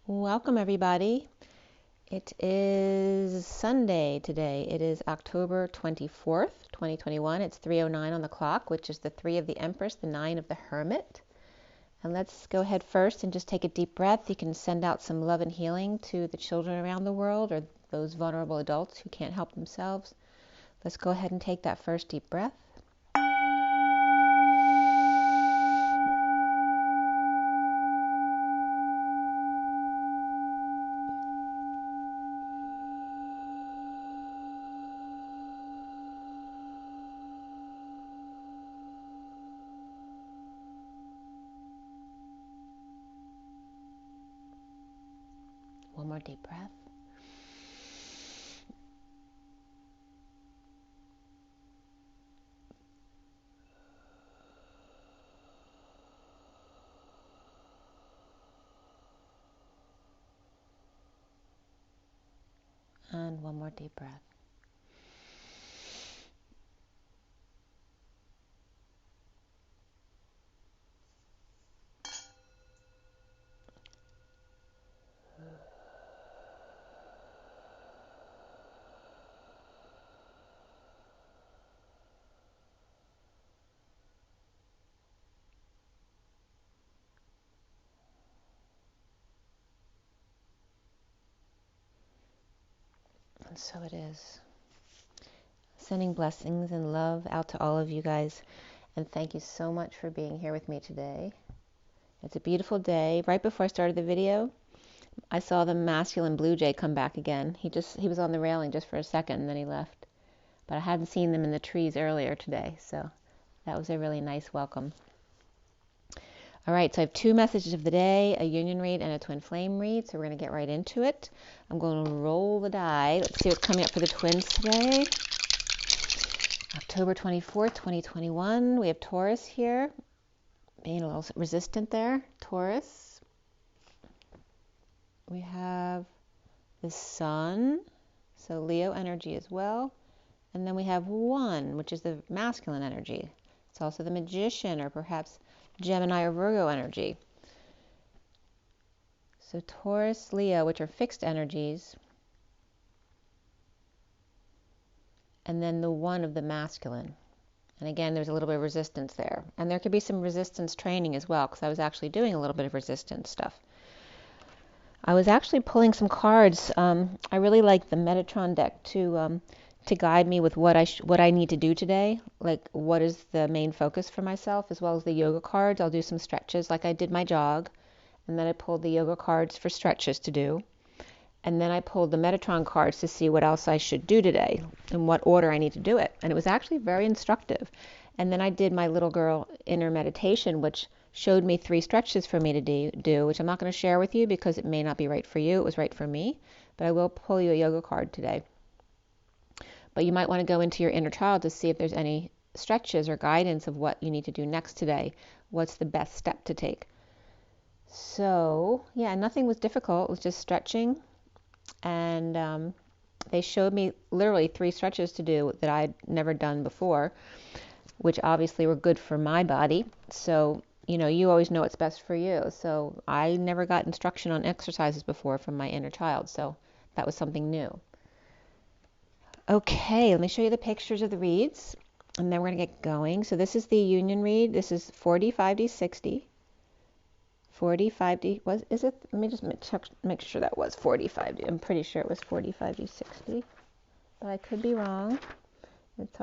Welcome everybody. It is Sunday today. It is October 24th, 2021. It's 3:09 on the clock, which is the 3 of the Empress, the 9 of the Hermit. And let's go ahead first and just take a deep breath. You can send out some love and healing to the children around the world or those vulnerable adults who can't help themselves. Let's go ahead and take that first deep breath. One more deep breath. And one more deep breath. And so it is. Sending blessings and love out to all of you guys. And thank you so much for being here with me today. It's a beautiful day. Right before I started the video, I saw the masculine blue jay come back again. He was on the railing just for a second and then he left. But I hadn't seen them in the trees earlier today, so that was a really nice welcome. All right, so I have two messages of the day, a union read and a twin flame read, so we're going to get right into it. I'm going to roll the die. Let's see what's coming up for the twins today. October 24th, 2021. We have Taurus here, being a little resistant there. Taurus. We have the Sun, so Leo energy as well. And then we have 1, which is the masculine energy. It's also the Magician, or perhaps Gemini or Virgo energy. So Taurus, Leo, which are fixed energies. And then the 1 of the masculine. And again, there's a little bit of resistance there. And there could be some resistance training as well, because I was actually doing a little bit of resistance stuff. I was actually pulling some cards. I really like the Metatron deck to guide me with what I need to do today, like what is the main focus for myself, as well as the yoga cards. I'll do some stretches like I did my jog, and then I pulled the yoga cards for stretches to do. And then I pulled the Metatron cards to see what else I should do today, in what order I need to do it. And it was actually very instructive. And then I did my little girl inner meditation, which showed me 3 stretches for me to do, which I'm not going to share with you because it may not be right for you. It was right for me. But I will pull you a yoga card today. But you might want to go into your inner child to see if there's any stretches or guidance of what you need to do next today. What's the best step to take? So, yeah, nothing was difficult. It was just stretching. And they showed me literally 3 stretches to do that I'd never done before, which obviously were good for my body. So, you always know what's best for you. So I never got instruction on exercises before from my inner child. So that was something new. Okay, let me show you the pictures of the reads, and then we're going to get going. So this is the union read. This is 40, 5D, 60. 40, 5D, is it? Let me just make sure that was 40, 5D. I'm pretty sure it was 40, 5D, 60. But I could be wrong.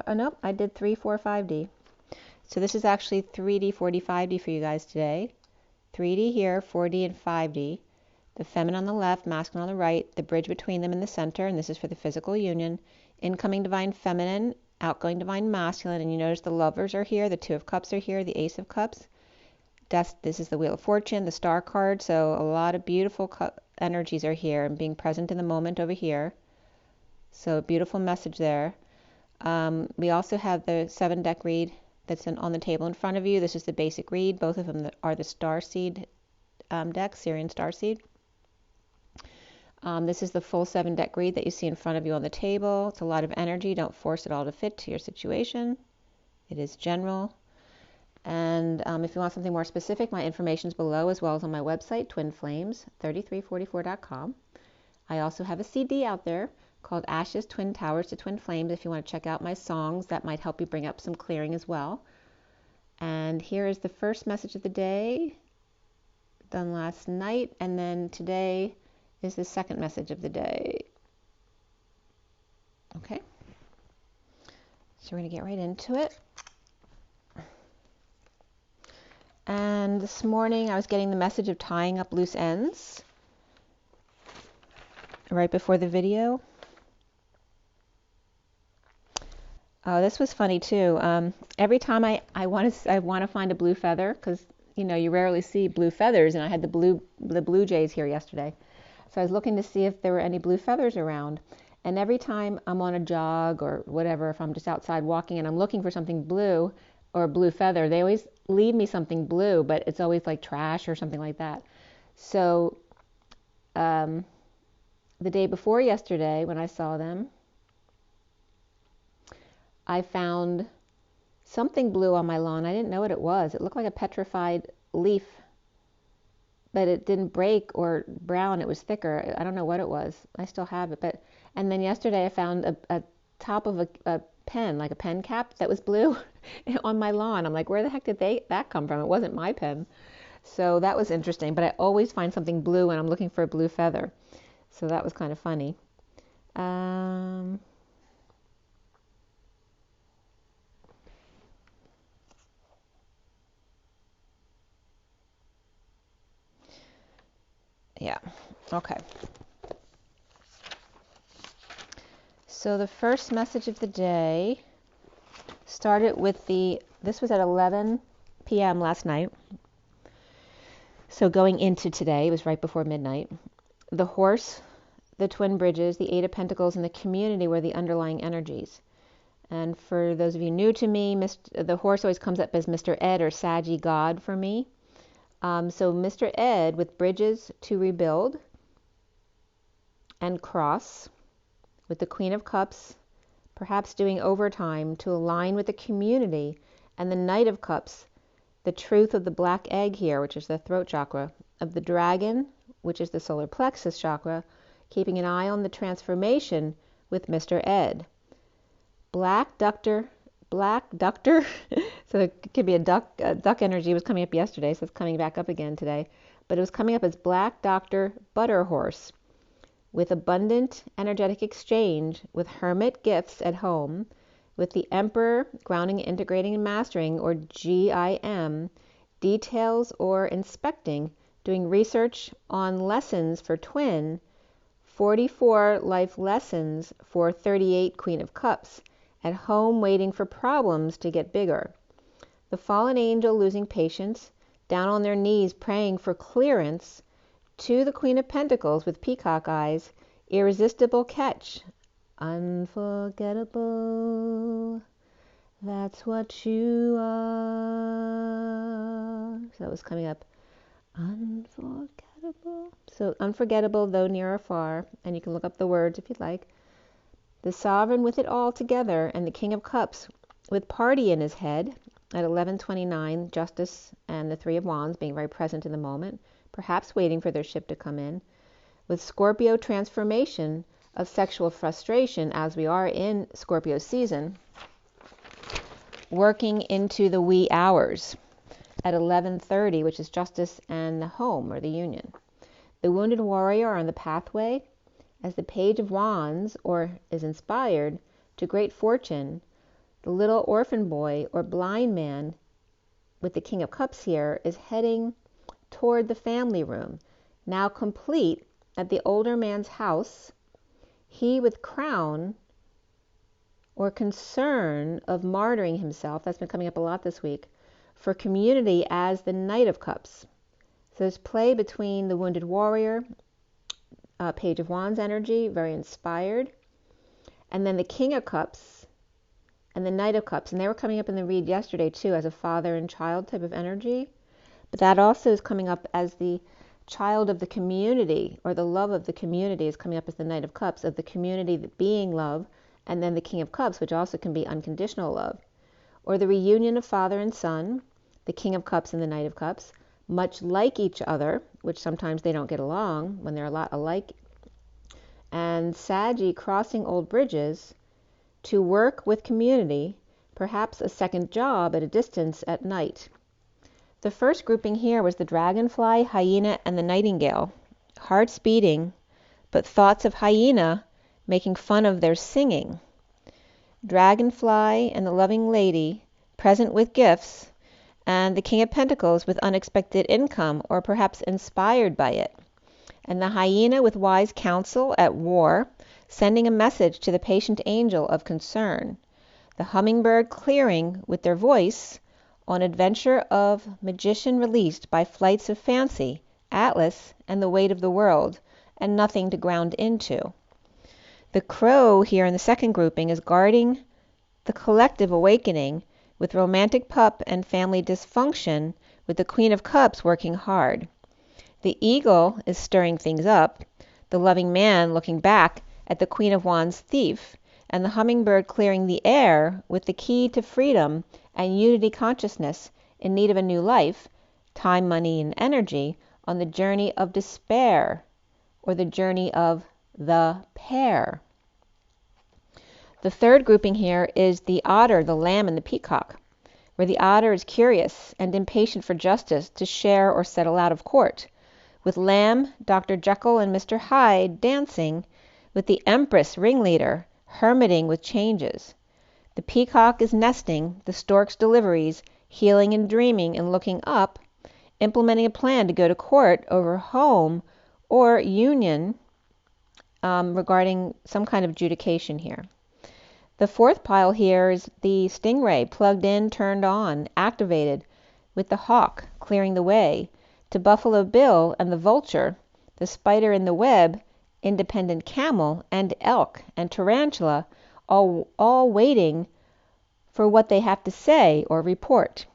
Oh, nope, I did 3, 4, 5D. So this is actually 3D, 40, 5D for you guys today. 3D here, 4D and 5D. The feminine on the left, masculine on the right, the bridge between them in the center, and this is for the physical union. Incoming divine feminine, outgoing divine masculine, and you notice the lovers are here, the 2 of cups are here, the ace of cups. This is the Wheel of Fortune, the star card, so a lot of beautiful energies are here and being present in the moment over here. So a beautiful message there. We also have the 7 deck read that's on the table in front of you. This is the basic read. Both of them are the Starseed deck, Syrian Starseed. This is the full 7 deck read that you see in front of you on the table. It's a lot of energy. Don't force it all to fit to your situation. It is general. And if you want something more specific, my information is below, as well as on my website, twinflames3344.com. I also have a CD out there called Ashes, Twin Towers to Twin Flames, if you want to check out my songs. That might help you bring up some clearing as well. And here is the first message of the day, done last night, and then today is the second message of the day. Okay, so we're going to get right into it. And this morning I was getting the message of tying up loose ends right before the video. Oh, this was funny too. Every time I want to find a blue feather, because you know you rarely see blue feathers, and I had the blue jays here yesterday, so I was looking to see if there were any blue feathers around. And every time I'm on a jog or whatever, if I'm just outside walking and I'm looking for something blue or a blue feather, they always leave me something blue, but it's always like trash or something like that. So the day before yesterday, when I saw them, I found something blue on my lawn. I didn't know what it was. It looked like a petrified leaf, but it didn't break or brown. It was thicker. I don't know what it was. I still have it. And then yesterday I found a top of a pen, like a pen cap that was blue on my lawn. I'm like, where the heck did that come from? It wasn't my pen. So that was interesting. But I always find something blue when I'm looking for a blue feather. So that was kind of funny. Yeah, okay. So the first message of the day started with this was at 11 p.m. last night. So going into today, it was right before midnight. The horse, the twin bridges, the Eight of Pentacles, and the community were the underlying energies. And for those of you new to me, the horse always comes up as Mr. Ed or Saggy God for me. So Mr. Ed with bridges to rebuild and cross, with the Queen of Cups perhaps doing overtime to align with the community, and the Knight of Cups, the truth of the black egg here, which is the throat chakra, of the dragon, which is the solar plexus chakra, keeping an eye on the transformation with Mr. Ed. Black ductor, so it could be a duck energy was coming up yesterday, so it's coming back up again today, but it was coming up as Black Doctor Butter Horse, with abundant energetic exchange, with hermit gifts at home, with the Emperor grounding, integrating, and mastering, or GIM, details or inspecting, doing research on lessons for twin, 44 life lessons for 38 Queen of Cups, at home waiting for problems to get bigger. The fallen angel losing patience, down on their knees praying for clearance, to the Queen of Pentacles with peacock eyes, irresistible catch, unforgettable, that's what you are. So that was coming up, unforgettable. So unforgettable, though near or far, and you can look up the words if you'd like. The Sovereign with it all together, and the King of Cups with party in his head at 11:29, Justice and the Three of Wands being very present in the moment, perhaps waiting for their ship to come in, with Scorpio transformation of sexual frustration, as we are in Scorpio season, working into the wee hours at 11:30, which is Justice and the home, or the union. The wounded warrior on the pathway as the Page of Wands, or is inspired to great fortune. The little orphan boy or blind man with the King of Cups here is heading toward the family room, now complete at the older man's house, he with crown or concern of martyring himself, that's been coming up a lot this week, for community as the Knight of Cups. So there's play between the wounded warrior, Page of Wands energy, very inspired, and then the King of Cups and the Knight of Cups, and they were coming up in the read yesterday too as a father and child type of energy, but that also is coming up as the child of the community, or the love of the community is coming up as the Knight of Cups, of the community being love, and then the King of Cups, which also can be unconditional love, or the reunion of father and son, the King of Cups and the Knight of Cups, much like each other, which sometimes they don't get along when they're a lot alike, and Saggy crossing old bridges to work with community, perhaps a second job at a distance at night. The first grouping here was the dragonfly, hyena, and the nightingale. Hearts beating, but thoughts of hyena making fun of their singing. Dragonfly and the loving lady present with gifts, and the King of Pentacles with unexpected income or perhaps inspired by it. And the hyena with wise counsel at war, sending a message to the patient angel of concern. The hummingbird clearing with their voice on adventure of magician released by flights of fancy, Atlas, and the weight of the world, and nothing to ground into. The crow here in the second grouping is guarding the collective awakening with romantic pup and family dysfunction, with the Queen of Cups working hard. The eagle is stirring things up, the loving man looking back at the Queen of Wands thief, and the hummingbird clearing the air with the key to freedom and unity consciousness in need of a new life, time, money, and energy on the journey of despair, or the journey of the pair. The third grouping here is the otter, the lamb, and the peacock, where the otter is curious and impatient for justice to share or settle out of court, with Lamb, Dr. Jekyll, and Mr. Hyde dancing, with the Empress ringleader hermiting with changes. The peacock is nesting, the stork's deliveries, healing and dreaming and looking up, implementing a plan to go to court over home or union regarding some kind of adjudication here. The fourth pile here is the stingray, plugged in, turned on, activated, with the hawk clearing the way, to Buffalo Bill and the vulture, the spider in the web, independent camel, and elk and tarantula, all waiting for what they have to say or report.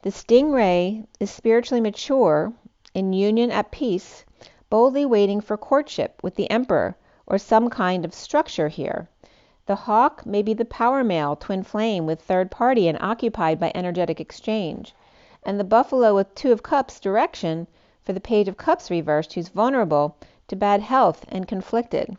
The stingray is spiritually mature, in union at peace, boldly waiting for courtship with the emperor or some kind of structure here. The hawk may be the power male, twin flame with third party and occupied by energetic exchange. And the buffalo with Two of Cups direction for the Page of Cups reversed, who's vulnerable to bad health and conflicted.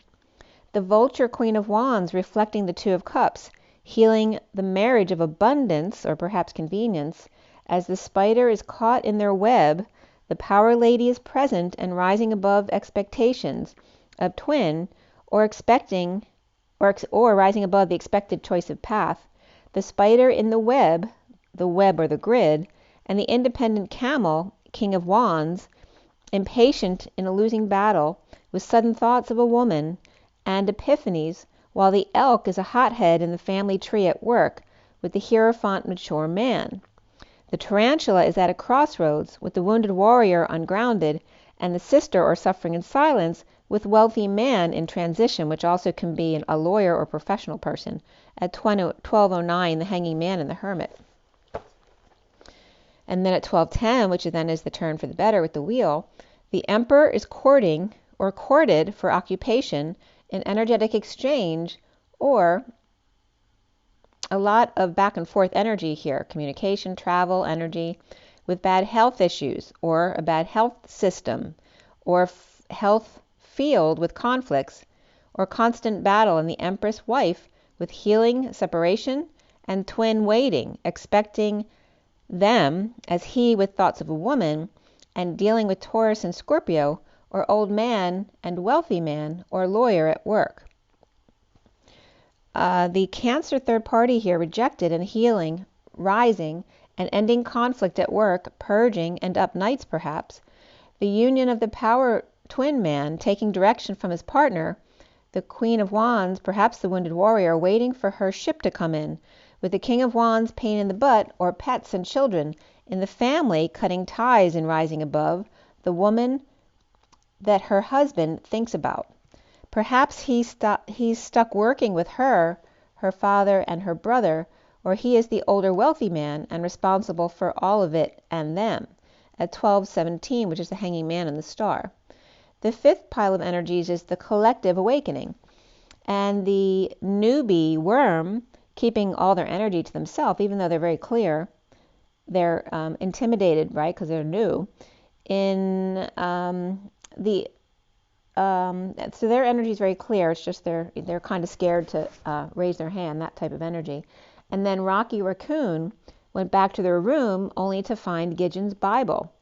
The vulture, Queen of Wands, reflecting the Two of Cups, healing the marriage of abundance or perhaps convenience. As the spider is caught in their web, the power lady is present and rising above expectations of twin, or expecting or rising above the expected choice of path. The spider in the web or the grid, and the independent camel, King of Wands, impatient in a losing battle, with sudden thoughts of a woman and epiphanies, while the elk is a hothead in the family tree at work, with the Hierophant mature man. The tarantula is at a crossroads, with the wounded warrior ungrounded, and the sister or suffering in silence, with wealthy man in transition, which also can be a lawyer or professional person, at 1209, the hanging man and the hermit. And then at 1210, which then is the turn for the better with the wheel, the emperor is courting or courted for occupation in energetic exchange, or a lot of back and forth energy here, communication, travel, energy, with bad health issues, or a bad health system, or health field with conflicts, or constant battle in the empress wife with healing, separation, and twin waiting, expecting them as he with thoughts of a woman, and dealing with Taurus and Scorpio, or old man and wealthy man, or lawyer at work. The Cancer third party here rejected and healing, rising, and ending conflict at work, purging, and up nights perhaps. The union of the power twin man taking direction from his partner, the Queen of Wands, perhaps the wounded warrior, waiting for her ship to come in, with the King of Wands pain in the butt, or pets and children in the family cutting ties and rising above, the woman that her husband thinks about. Perhaps he's stuck working with her father, and her brother, or he is the older wealthy man and responsible for all of it and them, at 1217, which is the hanging man and the star. The fifth pile of energies is the collective awakening, and the newbie worm keeping all their energy to themselves, even though they're very clear, they're intimidated, right, because they're new. So their energy is very clear. It's just they're kind of scared to raise their hand, that type of energy. And then Rocky Raccoon went back to their room only to find Gideon's Bible.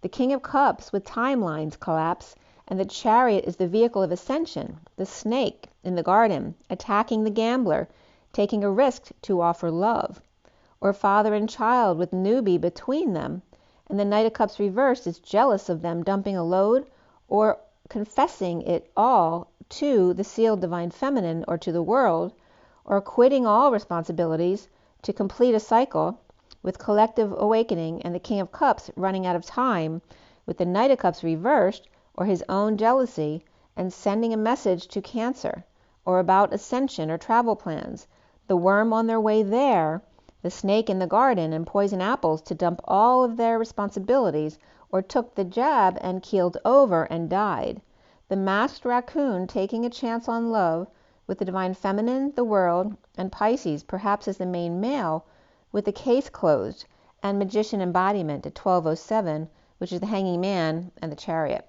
The King of Cups with timelines collapse, and the Chariot is the vehicle of ascension. The snake in the garden attacking the gambler, taking a risk to offer love. Or father and child with newbie between them, and the Knight of Cups reversed is jealous of them dumping a load or confessing it all to the sealed divine feminine or to the world, or quitting all responsibilities to complete a cycle with collective awakening, and the King of Cups running out of time with the Knight of Cups reversed or his own jealousy and sending a message to Cancer or about ascension or travel plans, the worm on their way there, the snake in the garden and poison apples to dump all of their responsibilities or took the jab and keeled over and died. The masked raccoon taking a chance on love with the divine feminine, the world, and Pisces perhaps as the main male with the case closed, and magician embodiment at 1207, which is the hanging man and the chariot.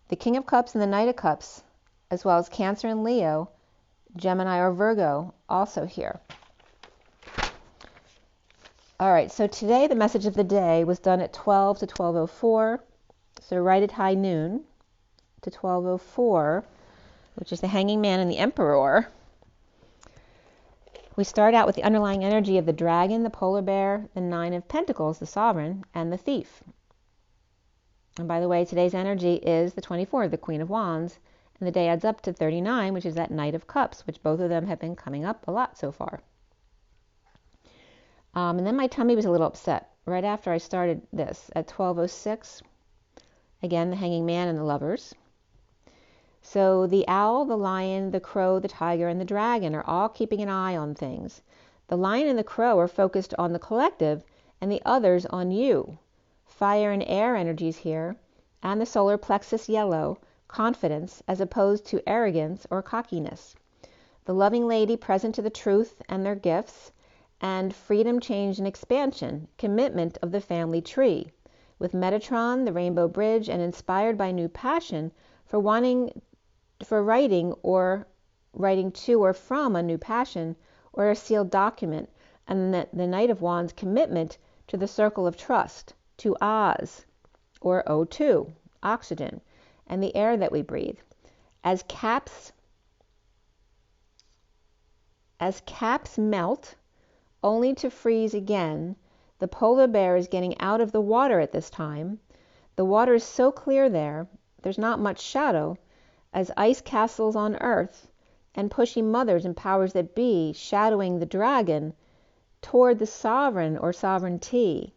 The King of Cups and the Knight of Cups, as well as Cancer and Leo, Gemini or Virgo, also here. All right, so today the message of the day was done at 12 to 12:04, so right at high noon to 12:04, which is the hanging man and the emperor. We start out with the underlying energy of the dragon, the polar bear, the Nine of Pentacles, the sovereign, and the thief. And by the way, today's energy is the 24, the Queen of Wands, and the day adds up to 39, which is that Knight of Cups, which both of them have been coming up a lot so far. And then my tummy was a little upset right after I started this at 12:06. Again, the hanging man and the lovers. So the owl, the lion, the crow, the tiger, and the dragon are all keeping an eye on things. The lion and the crow are focused on the collective and the others on you. Fire and air energies here, and the solar plexus yellow, confidence as opposed to arrogance or cockiness. The loving lady present to the truth and their gifts, and freedom, change, and expansion, commitment of the family tree, with Metatron, the rainbow bridge, and inspired by new passion for writing to or from a new passion or a sealed document, and the Knight of Wands commitment to the circle of trust, to Oz, or O2, oxygen, and the air that we breathe. As caps melt, only to freeze again, the polar bear is getting out of the water at this time. The water is so clear there's not much shadow, as ice castles on earth, and pushy mothers and powers that be, shadowing the dragon toward the sovereign or sovereignty.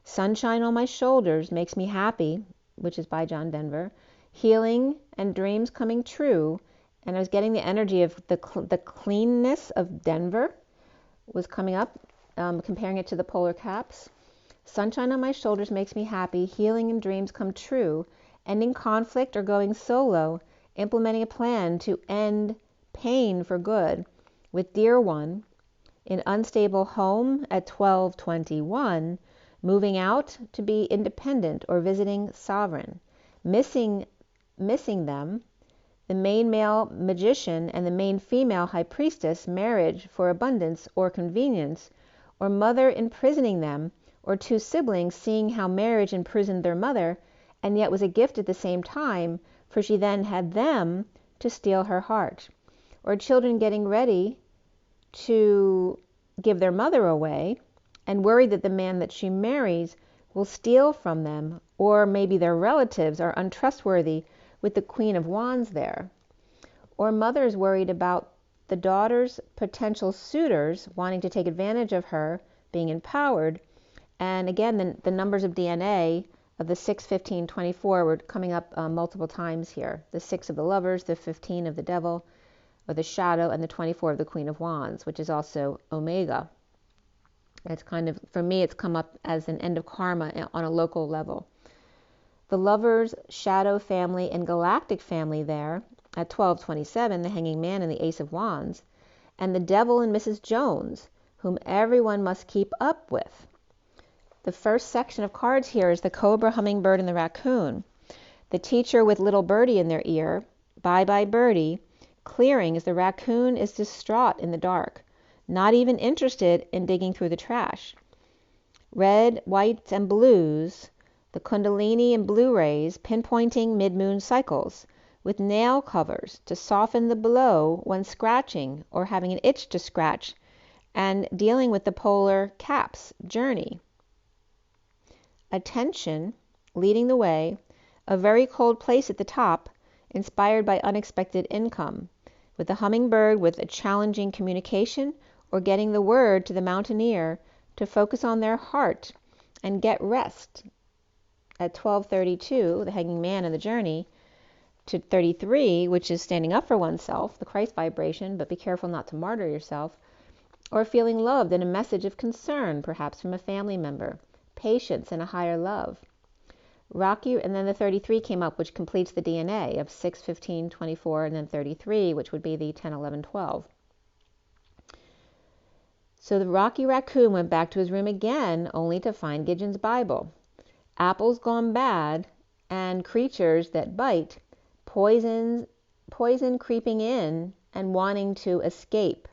Sunshine on my shoulders makes me happy, which is by John Denver. Healing and dreams coming true, and I was getting the energy of the cleanness of Denver was coming up, comparing it to the polar caps. Sunshine on my shoulders makes me happy, healing and dreams come true, ending conflict or going solo, implementing a plan to end pain for good, with dear one, in unstable home at 12:21, moving out to be independent or visiting sovereign, missing them, the main male magician and the main female high priestess, marriage for abundance or convenience, or mother imprisoning them, or two siblings seeing how marriage imprisoned their mother, and yet was a gift at the same time, for she then had them to steal her heart, or children getting ready to give their mother away, and worried that the man that she marries will steal from them, or maybe their relatives are untrustworthy, with the Queen of Wands there. Or mothers worried about the daughter's potential suitors wanting to take advantage of her, being empowered. And again, the numbers of DNA of the 6, 15, 24 were coming up multiple times here. The 6 of the lovers, the 15 of the devil, or the shadow, and the 24 of the Queen of Wands, which is also Omega. It's kind of, for me, it's come up as an end of karma on a local level. The lovers, shadow family, and galactic family there at 12:27, the hanging man and the Ace of Wands, and the devil and Mrs. Jones, whom everyone must keep up with. The first section of cards here is the cobra, hummingbird, and the raccoon. The teacher with little birdie in their ear, bye bye birdie, clearing as the raccoon is distraught in the dark, not even interested in digging through the trash. Red, whites, and blues, the kundalini and blue rays pinpointing mid-moon cycles, with nail covers to soften the blow when scratching or having an itch to scratch, and dealing with the polar caps journey. Attention, leading the way, a very cold place at the top, inspired by unexpected income, with the hummingbird with a challenging communication or getting the word to the mountaineer to focus on their heart and get rest. At 12:32, the hanging man in the journey, to 33, which is standing up for oneself, the Christ vibration, but be careful not to martyr yourself, or feeling loved and a message of concern, perhaps from a family member, patience and a higher love. Rocky, and then the 33 came up, which completes the DNA of 6, 15, 24, and then 33, which would be the 10, 11, 12. So the Rocky Raccoon went back to his room again, only to find Gideon's Bible. Apples gone bad, and creatures that bite, poison creeping in and wanting to escape.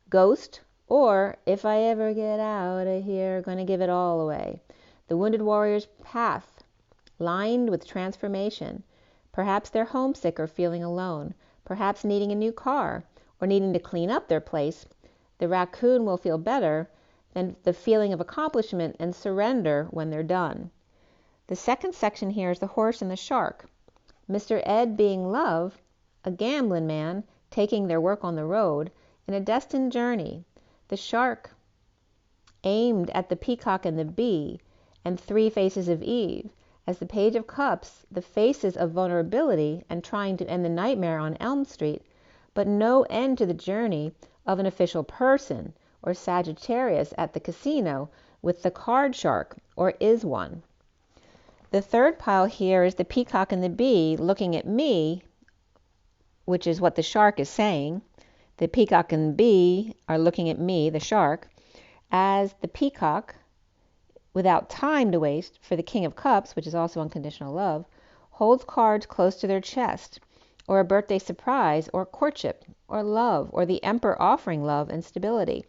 Ghost, or if I ever get out of here, gonna give it all away. The wounded warrior's path, lined with transformation. Perhaps they're homesick or feeling alone, perhaps needing a new car, or needing to clean up their place. The raccoon will feel better than the feeling of accomplishment and surrender when they're done. The second section here is the horse and the shark. Mr. Ed being love, a gambling man, taking their work on the road, in a destined journey. The shark aimed at the peacock and the bee, and 3 faces of Eve. As the Page of Cups, the faces of vulnerability and trying to end the nightmare on Elm Street, but no end to the journey of an official person, or Sagittarius at the casino with the card shark, or is one. The third pile here is the peacock and the bee looking at me, which is what the shark is saying. The peacock and the bee are looking at me, the shark, as the peacock, without time to waste, for the King of Cups, which is also unconditional love, holds cards close to their chest, or a birthday surprise, or courtship, or love, or the Emperor offering love and stability.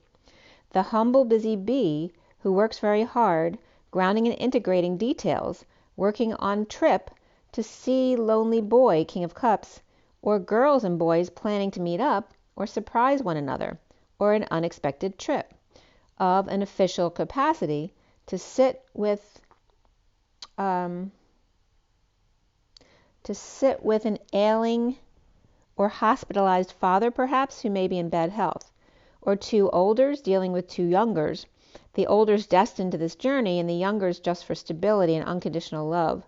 The humble, busy bee, who works very hard, grounding and integrating details, working on trip to see lonely boy, King of Cups, or girls and boys planning to meet up, or surprise one another, or an unexpected trip, of an official capacity, to sit with an ailing or hospitalized father, perhaps, who may be in bad health, or 2 olders dealing with 2 youngers, the olders destined to this journey and the youngers just for stability and unconditional love.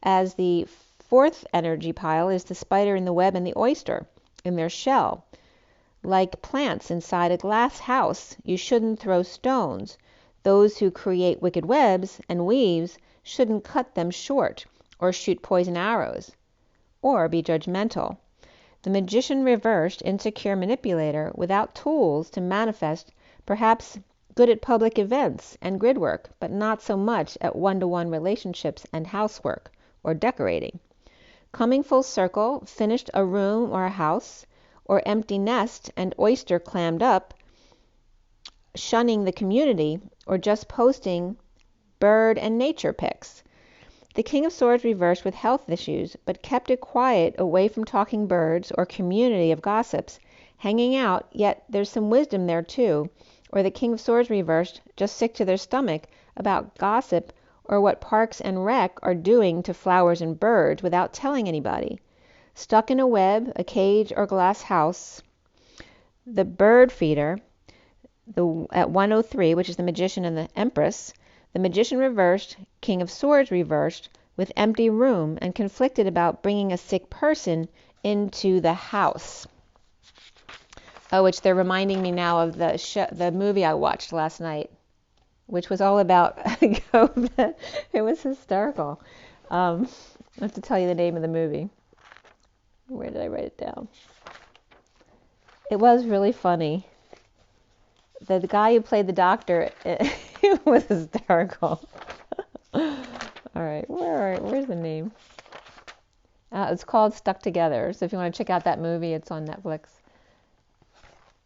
As the fourth energy pile is the spider in the web and the oyster in their shell. Like plants inside a glass house, you shouldn't throw stones. Those who create wicked webs and weaves shouldn't cut them short, or shoot poison arrows, or be judgmental. The magician reversed, insecure manipulator, without tools to manifest, perhaps good at public events and grid work, but not so much at one-to-one relationships and housework, or decorating. Coming full circle, finished a room or a house, or empty nest and oyster clammed up, shunning the community, or just posting bird and nature pics. The King of Swords reversed with health issues, but kept it quiet, away from talking birds or community of gossips, hanging out, yet there's some wisdom there too. Or the King of Swords reversed, just sick to their stomach about gossip or what Parks and Rec are doing to flowers and birds without telling anybody. Stuck in a web, a cage or glass house, the bird feeder, at 103, which is the magician and the empress, the magician reversed, King of Swords reversed, with empty room and conflicted about bringing a sick person into the house. Oh, which they're reminding me now of the movie I watched last night, which was all about COVID. It was hysterical. I have to tell you the name of the movie. Where did I write it down? It was really funny. The guy who played the doctor It was hysterical. All right, where's the name? It's called Stuck Together. So if you want to check out that movie, it's on Netflix.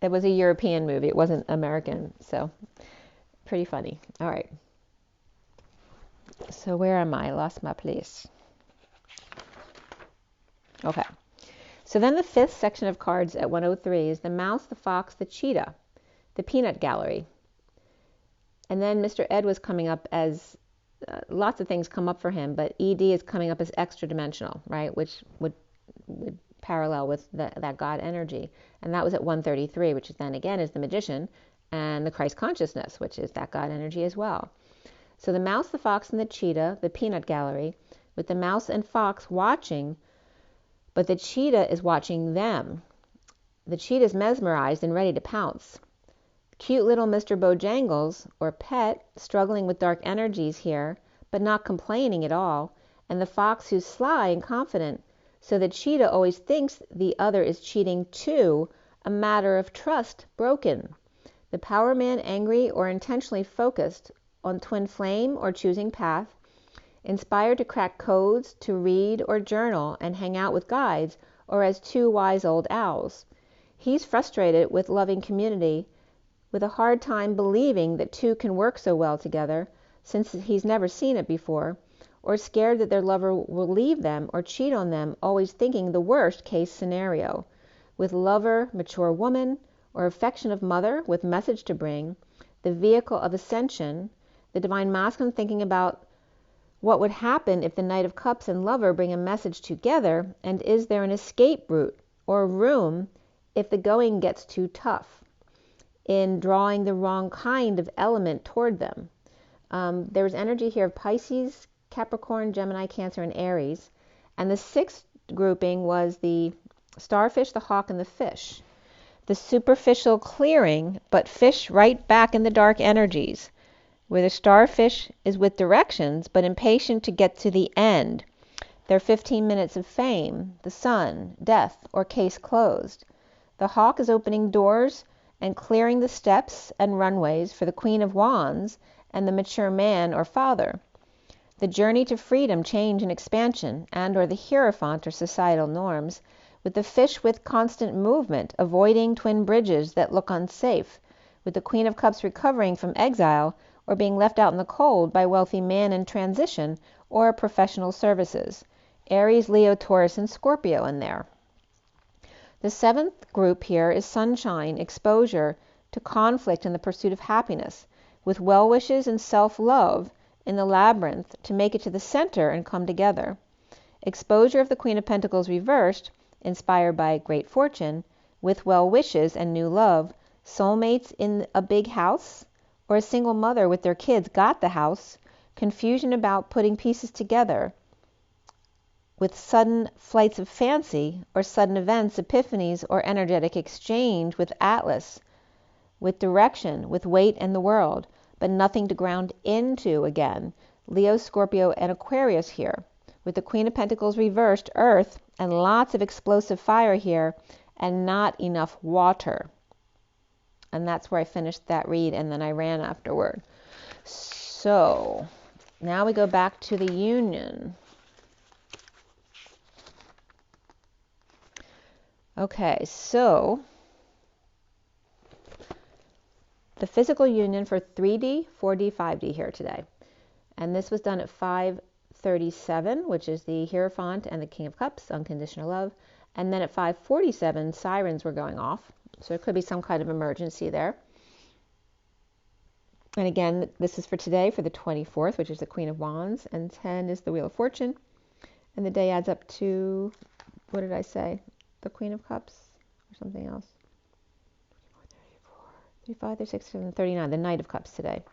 It was a European movie. It wasn't American. So pretty funny. All right. So where am I? Lost my place. Okay. So then the fifth section of cards at 103 is the mouse, the fox, the cheetah, the peanut gallery. And then Mr. Ed was coming up as lots of things come up for him, but ED is coming up as extra dimensional, right? Which would parallel with that God energy. And that was at 133, which is then again is the magician, and the Christ consciousness, which is that God energy as well. So the mouse, the fox, and the cheetah, the peanut gallery, with the mouse and fox watching, but the cheetah is watching them. The cheetah is mesmerized and ready to pounce. Cute little Mr. Bojangles, or pet, struggling with dark energies here, but not complaining at all, and the fox who's sly and confident, so the cheetah always thinks the other is cheating too, a matter of trust broken. The power man angry or intentionally focused on twin flame or choosing path, inspired to crack codes, to read or journal and hang out with guides, or as two wise old owls. He's frustrated with loving community, with a hard time believing that two can work so well together, since he's never seen it before, or scared that their lover will leave them or cheat on them, always thinking the worst case scenario. With lover, mature woman, or affectionate mother with message to bring, the vehicle of ascension, the divine masculine thinking about what would happen if the Knight of Cups and lover bring a message together, and is there an escape route or room if the going gets too tough, in drawing the wrong kind of element toward them. There's energy here of Pisces, Capricorn, Gemini, Cancer, and Aries. And the sixth grouping was the starfish, the hawk, and the fish. The superficial clearing, but fish right back in the dark energies, where the starfish is with directions, but impatient to get to the end. Their 15 minutes of fame, the sun, death, or case closed. The hawk is opening doors and clearing the steps and runways for the Queen of Wands and the mature man or father. The journey to freedom, change, and expansion, and or the Hierophant or societal norms, with the fish with constant movement, avoiding twin bridges that look unsafe, with the Queen of Cups recovering from exile or being left out in the cold by wealthy man in transition or professional services. Aries, Leo, Taurus, and Scorpio in there. The seventh group here is sunshine, exposure to conflict in the pursuit of happiness, with well wishes and self-love in the labyrinth to make it to the center and come together. Exposure of the Queen of Pentacles reversed, inspired by great fortune, with well wishes and new love, soulmates in a big house, or a single mother with their kids got the house, confusion about putting pieces together, with sudden flights of fancy, or sudden events, epiphanies, or energetic exchange with Atlas, with direction, with weight and the world, but nothing to ground into again. Leo, Scorpio, and Aquarius here, with the Queen of Pentacles reversed, Earth, and lots of explosive fire here, and not enough water. And that's where I finished that read, and then I ran afterward. So, now we go back to the union. Okay, so the physical union for 3D, 4D, 5D here today. And this was done at 5:37, which is the Hierophant and the King of Cups, unconditional love. And then at 5:47, sirens were going off. So there could be some kind of emergency there. And again, this is for today, for the 24th, which is the Queen of Wands. And 10 is the Wheel of Fortune. And the day adds up to, what did I say? The Queen of Cups or something else. 35, 36, 39, the Knight of Cups today.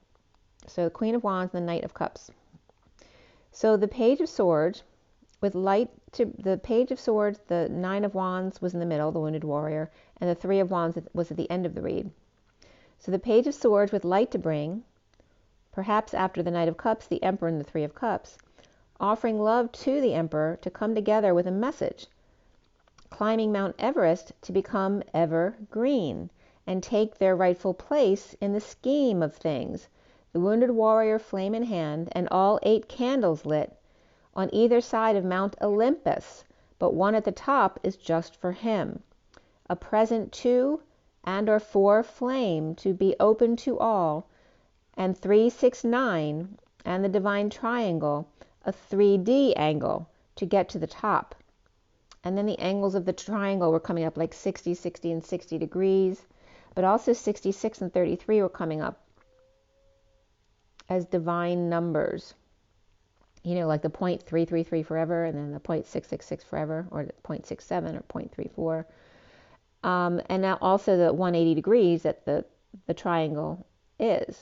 So the Queen of Wands and the Knight of Cups. So the Page of Swords, with light to the Page of Swords, the Nine of Wands was in the middle, the Wounded Warrior, and the Three of Wands was at the end of the read. So the Page of Swords with light to bring, perhaps after the Knight of Cups, the Emperor and the Three of Cups, offering love to the Emperor to come together with a message, climbing Mount Everest to become evergreen and take their rightful place in the scheme of things. the wounded warrior flame in hand, and all 8 candles lit on either side of Mount Olympus, but one at the top is just for him. A present 2 and or 4 flame to be open to all, and 3, 6, 9, and the divine triangle, a 3D angle to get to the top. And then the angles of the triangle were coming up like 60, 60, and 60 degrees, but also 66 and 33 were coming up as divine numbers. You know, like the 0.333 forever, and then the 0.666 forever, or the 0.67 or 0.34. And now also the 180 degrees that the triangle is.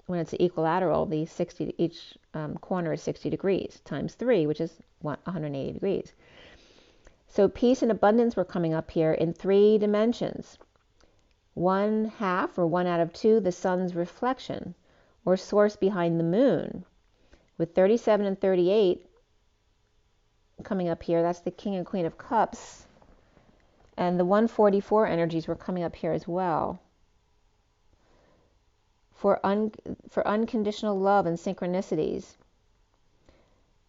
When it's equilateral, the 60, each corner is 60 degrees times 3, which is 180 degrees. So peace and abundance were coming up here in 3 dimensions. 1/2 or 1 out of 2, the sun's reflection, or source behind the moon. With 37 and 38 coming up here, that's the King and Queen of Cups. And the 144 energies were coming up here as well. For unconditional love and synchronicities.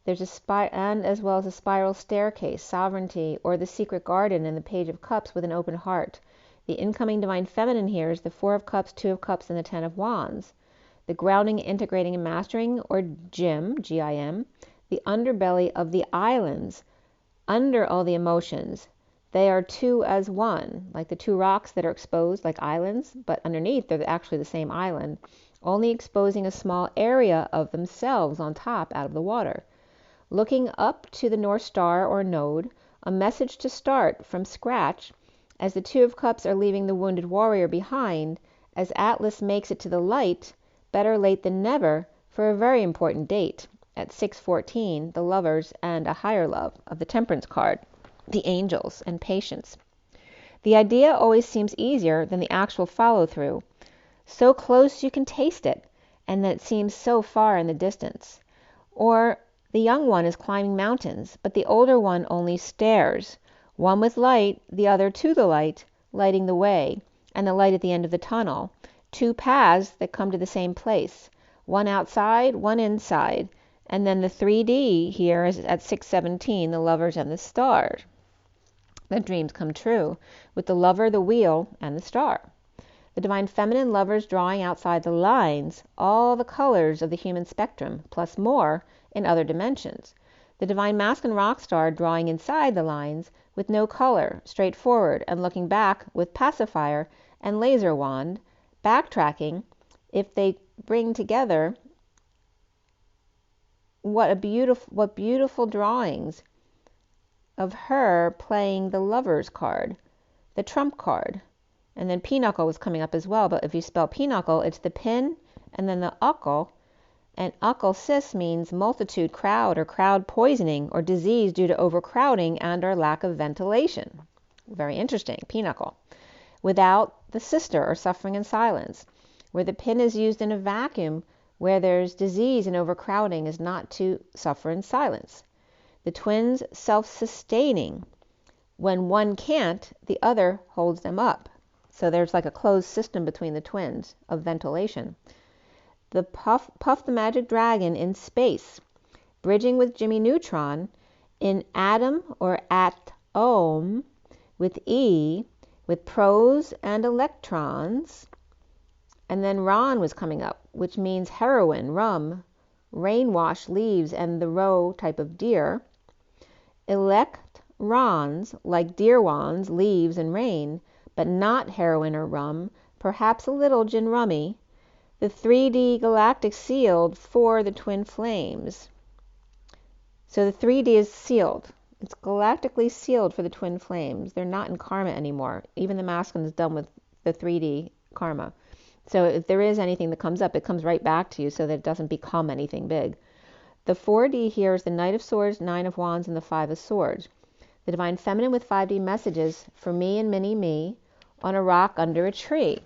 There's and as well as a spiral staircase, sovereignty, or the secret garden in the Page of Cups with an open heart. The incoming divine feminine here is the 4 of Cups, 2 of Cups, and the 10 of Wands. The grounding, integrating, and mastering, or GIM, G-I-M, the underbelly of the islands, under all the emotions. They are 2 as 1, like the 2 rocks that are exposed like islands, but underneath they're actually the same island, only exposing a small area of themselves on top out of the water. Looking up to the North Star or node, a message to start from scratch, as the 2 of Cups are leaving the wounded warrior behind, as Atlas makes it to the light, better late than never, for a very important date, at 6:14, the lovers and a higher love of the Temperance card, the angels and patience. The idea always seems easier than the actual follow-through. So close you can taste it, and that it seems so far in the distance. Or the young one is climbing mountains, but the older one only stares, one with light, the other to the light, lighting the way, and the light at the end of the tunnel. 2 paths that come to the same place, one outside, one inside, and then the 3D here is at 6:17, the lovers and the star. The dreams come true, with the lover, the wheel, and the star. The divine feminine lovers drawing outside the lines, all the colors of the human spectrum, plus more in other dimensions. The divine masculine rock star drawing inside the lines with no color, straightforward, and looking back with pacifier and laser wand, backtracking. If they bring together, what beautiful drawings of her playing the Lover's card, the Trump card. And then Pinochle was coming up as well, but if you spell Pinochle, it's the pin and then the uckle. And uckle cis means multitude, crowd, or crowd poisoning, or disease due to overcrowding and or lack of ventilation. Very interesting, Pinochle. Without the sister, or suffering in silence, where the pin is used in a vacuum, where there's disease and overcrowding, is not to suffer in silence. The twins self-sustaining. When one can't, the other holds them up. So there's like a closed system between the twins of ventilation. The Puff the Magic Dragon in space, bridging with Jimmy Neutron in atom or at-om with E, with prose and electrons. And then Ron was coming up, which means heroin, rum, rainwash leaves, and the roe type of deer. Electrons, like deer wands, leaves, and rain, but not heroin or rum, perhaps a little gin rummy. The 3D galactic sealed for the twin flames. So the 3D is sealed. It's galactically sealed for the twin flames. They're not in karma anymore. Even the masculine is done with the 3D karma. So if there is anything that comes up, it comes right back to you so that it doesn't become anything big. The 4D here is the Knight of Swords, 9 of Wands, and the 5 of Swords. The Divine Feminine with 5D messages for me and mini me on a rock under a tree.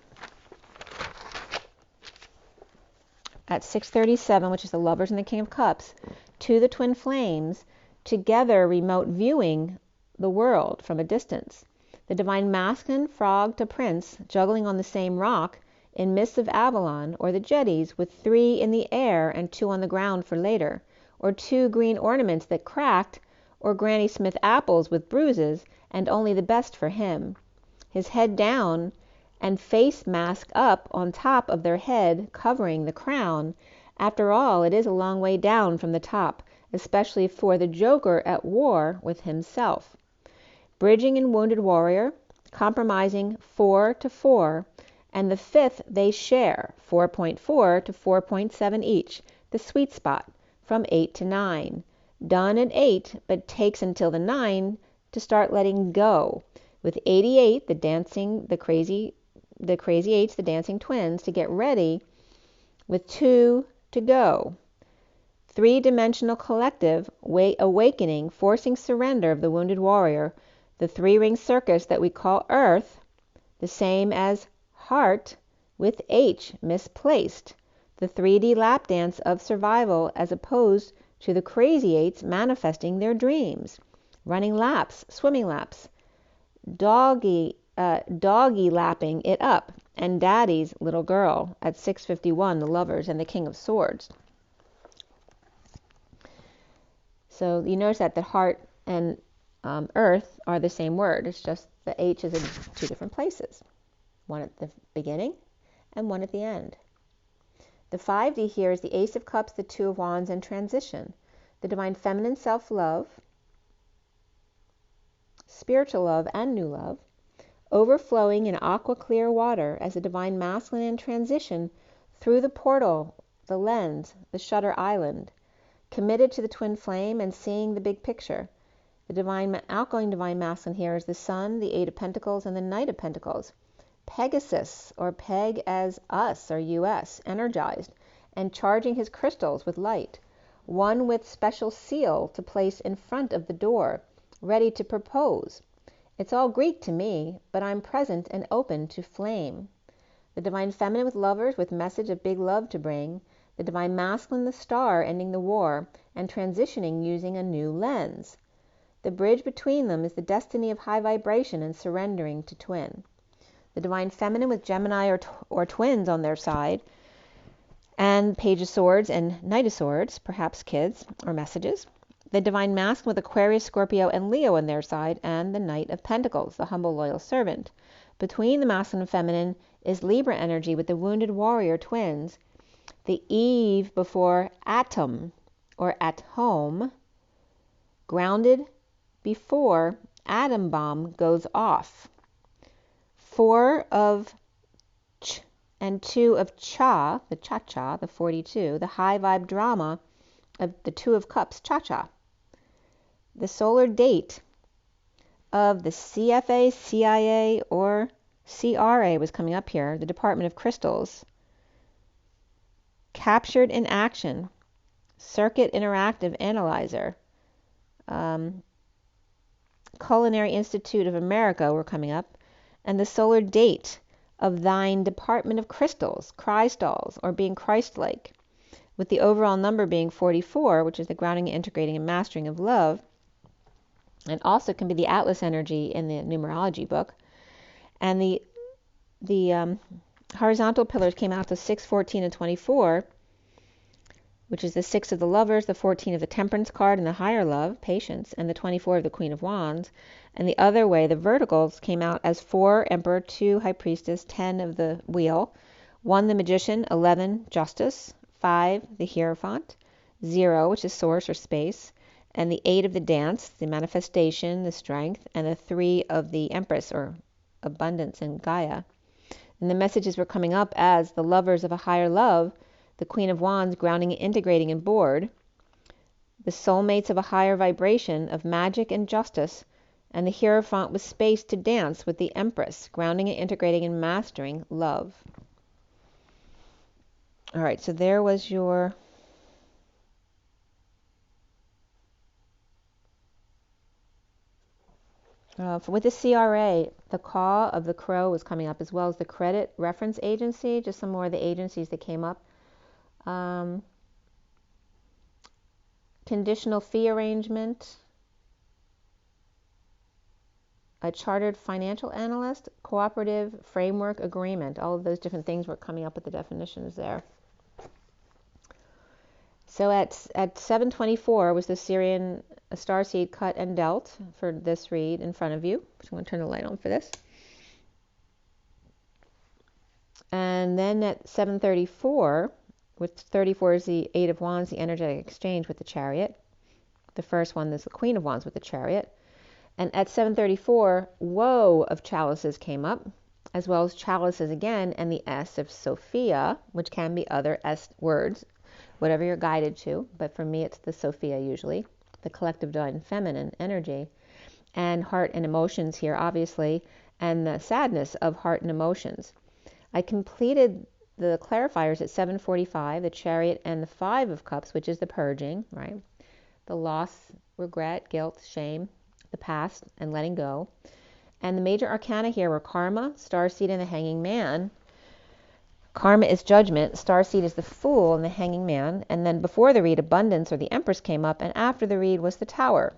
At 6:37, which is the Lovers and the King of Cups, to the twin flames, together remote viewing the world from a distance. The Divine Masculine, frog to prince, juggling on the same rock in Mists of Avalon, or the jetties with 3 in the air and 2 on the ground for later, or 2 green ornaments that cracked, or Granny Smith apples with bruises, and only the best for him. His head down and face mask up on top of their head, covering the crown. After all, it is a long way down from the top, especially for the Joker at war with himself. Bridging and Wounded Warrior, compromising 4 to 4, and the 5th they share, 4.4 to 4.7 each, the sweet spot, from 8 to 9. Done at 8, but takes until the 9 to start letting go. With 88, the crazy 8s, the dancing twins, to get ready, with 2 to go. 3-dimensional collective awakening, forcing surrender of the wounded warrior, the 3-ring circus that we call Earth, the same as heart with H misplaced, the 3D lap dance of survival as opposed to the crazy 8s manifesting their dreams, running laps, swimming laps, doggy lapping it up, and Daddy's little girl at 651, the lovers and the King of Swords. So you notice that the heart and earth are the same word. It's just the H is in 2 different places. One at the beginning and one at the end. The 5D here is the Ace of Cups, the 2 of Wands, and transition. The divine feminine self-love, spiritual love, and new love, overflowing in aqua clear water as the divine masculine in transition through the portal, the lens, the shutter island, committed to the twin flame and seeing the big picture. The outgoing divine masculine here is the Sun, the 8 of Pentacles, and the Knight of Pentacles. Pegasus, or Peg as us, or US, energized and charging his crystals with light. One with special seal to place in front of the door, ready to propose. It's all Greek to me, but I'm present and open to flame. The divine feminine with lovers, with message of big love to bring. The divine masculine, the star, ending the war and transitioning using a new lens. The bridge between them is the destiny of high vibration and surrendering to twin. The divine feminine with Gemini or twins on their side, and Page of Swords and Knight of Swords, perhaps kids or messages. The divine masculine with Aquarius, Scorpio, and Leo on their side, and the Knight of Pentacles, the humble loyal servant. Between the masculine and feminine is Libra energy with the wounded warrior twins, the Eve before atom or at home, grounded before atom bomb goes off. 4 of Ch and 2 of Cha, the Cha-Cha, the 42, the high vibe drama of the 2 of Cups, Cha-Cha. The solar date of the CFA, CIA, or CRA was coming up here, the Department of Crystals. Captured in action, Circuit Interactive Analyzer, Culinary Institute of America were coming up, and the solar date of thine Department of Crystals, crystals, or being Christ-like, with the overall number being 44, which is the grounding, integrating, and mastering of love, and also can be the Atlas energy in the numerology book. And the horizontal pillars came out to 6, 14, and 24, which is the 6 of the lovers, the 14 of the temperance card and the higher love, patience, and the 24 of the Queen of Wands. And the other way, the verticals came out as 4 emperor, 2 high priestess, 10 of the wheel, 1 the magician, 11 justice, 5 the hierophant, 0 which is source or space, and the 8 of the dance, the manifestation, the strength, and the 3 of the empress or abundance and Gaia. And the messages were coming up as the lovers of a higher love, the Queen of Wands grounding, integrating, and board, the soulmates of a higher vibration of magic and justice, and the Hierophant with space to dance with the Empress, grounding and integrating and mastering love. All right, so there was your with the CRA, the Caw of the Crow was coming up, as well as the Credit Reference Agency, just some more of the agencies that came up. Conditional fee arrangement, a chartered financial analyst, cooperative framework agreement. All of those different things were coming up with the definitions there. So at 7:24 was the Syrian starseed cut and dealt for this read in front of you. So I'm going to turn the light on for this. And then at 7:34, with 34 is the Eight of Wands, the energetic exchange with the Chariot. The first one is the Queen of Wands with the Chariot. And at 7:34, Woe of Chalices came up, as well as Chalices again, and the S of Sophia, which can be other S words, whatever you're guided to. But for me, it's the Sophia usually, the collective divine feminine energy. And heart and emotions here, obviously, and the sadness of heart and emotions. I completed the clarifiers at 7:45, the Chariot and the Five of Cups, which is the purging, right? The loss, regret, guilt, shame, the past, and letting go. And the major arcana here were Karma, Starseed, and the Hanging Man. Karma is judgment, Starseed is the Fool, and the Hanging Man. And then before the read, Abundance or the Empress came up, and after the read was the Tower.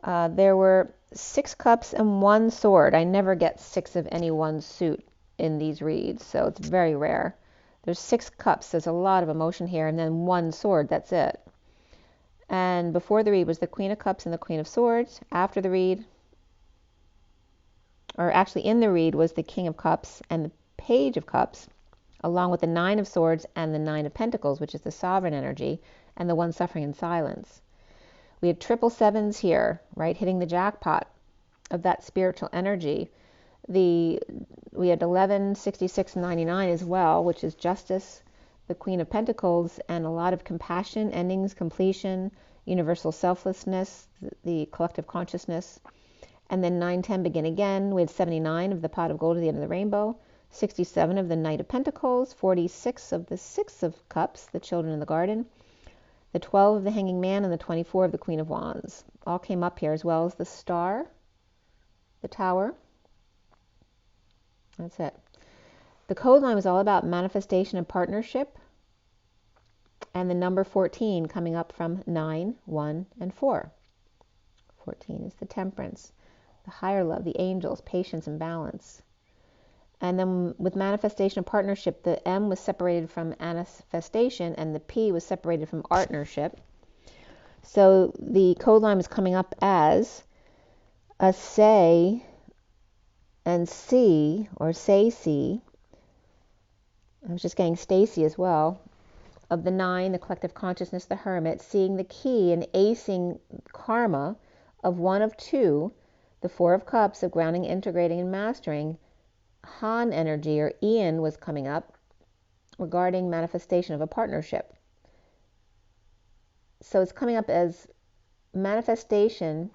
There were 6 cups and 1 sword. I never get 6 of any one suit in these reads, so it's very rare. There's 6 cups, there's a lot of emotion here, and then 1 sword, that's it. And before the read was the Queen of Cups and the Queen of Swords. After the read, or actually in the read, was the King of Cups and the Page of Cups, along with the Nine of Swords and the Nine of Pentacles, which is the sovereign energy, and the one suffering in silence. We had triple sevens here, right, hitting the jackpot of that spiritual energy. We had 11, 66, and 99 as well, which is justice, the Queen of Pentacles, and a lot of compassion, endings, completion, universal selflessness, the collective consciousness. And then 9, 10, begin again. We had 79 of the Pot of Gold at the end of the rainbow, 67 of the Knight of Pentacles, 46 of the Six of Cups, the Children in the Garden, the 12 of the Hanging Man, and the 24 of the Queen of Wands. All came up here, as well as the Star, the Tower. That's it. The code line was all about manifestation and partnership, and the number 14 coming up from 9, 1, and 4. 14 is the Temperance, the higher love, the angels, patience, and balance. And then with manifestation and partnership, the M was separated from manifestation, and the P was separated from partnership. So the code line was coming up as a say and C, or say C. I was just getting Stacy as well. Of the 9, the collective consciousness, the Hermit, seeing the key and acing karma of 1 of 2, the 4 of Cups of grounding, integrating, and mastering. Han energy, or Ian, was coming up regarding manifestation of a partnership. So it's coming up as manifestation.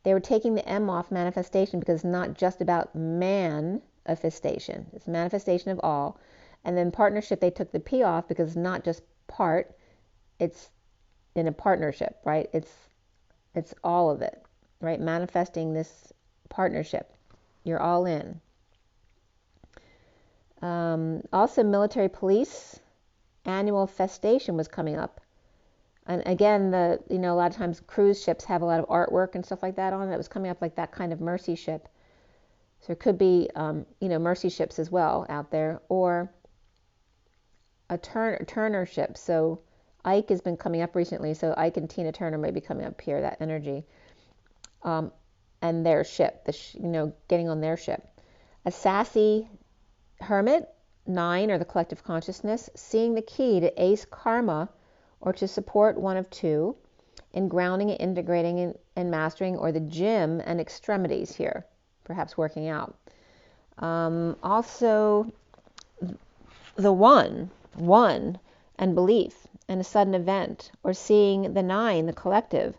They were taking the M off manifestation because it's not just about manifestation. It's manifestation of all. And then partnership, they took the P off because it's not just part. It's in a partnership, right? It's all of it, right? Manifesting this partnership. You're all in. Also, military police annual festation was coming up. And again, a lot of times cruise ships have a lot of artwork and stuff like that on it. It was coming up like that kind of mercy ship. So it could be, mercy ships as well out there, or a Turner ship. So Ike has been coming up recently. So Ike and Tina Turner may be coming up here, that energy. And their ship, getting on their ship. A sassy Hermit, 9, or the collective consciousness, seeing the key to ace karma, or to support 1 of 2 in grounding and integrating and mastering, or the gym and extremities here, perhaps working out. Also, the 1, and belief, and a sudden event, or seeing the 9, the collective,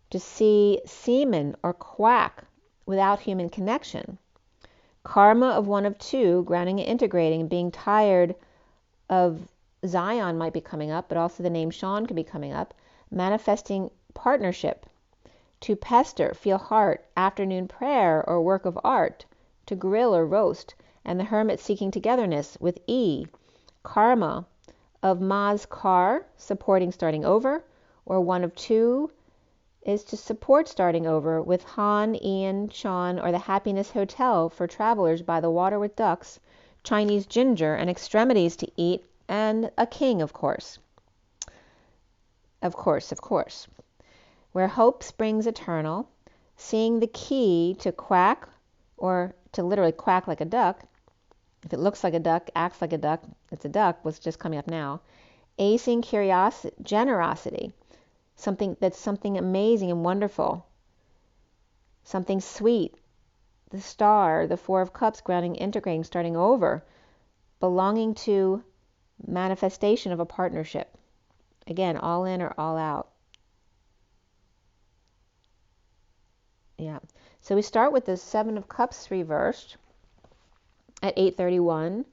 to see semen or quack without human connection. Karma of 1 of 2, grounding and integrating, and being tired of Zion might be coming up, but also the name Sean could be coming up. Manifesting partnership. To pester, feel heart, afternoon prayer, or work of art. To grill or roast. And the Hermit seeking togetherness with E. Karma of Ma's car, supporting starting over, or 1 of 2, is to support starting over with Han, Ian, Sean, or the Happiness Hotel for travelers by the water with ducks, Chinese ginger, and extremities to eat, and a king, of course. Of course. Where hope springs eternal, seeing the key to quack, or to literally quack like a duck. If it looks like a duck, acts like a duck, it's a duck, what's just coming up now. Acing curiosity, generosity. Something amazing and wonderful. Something sweet. The star, the Four of Cups, grounding, integrating, starting over. Belonging to manifestation of a partnership. Again, all in or all out. Yeah. So we start with the Seven of Cups reversed at 8:31.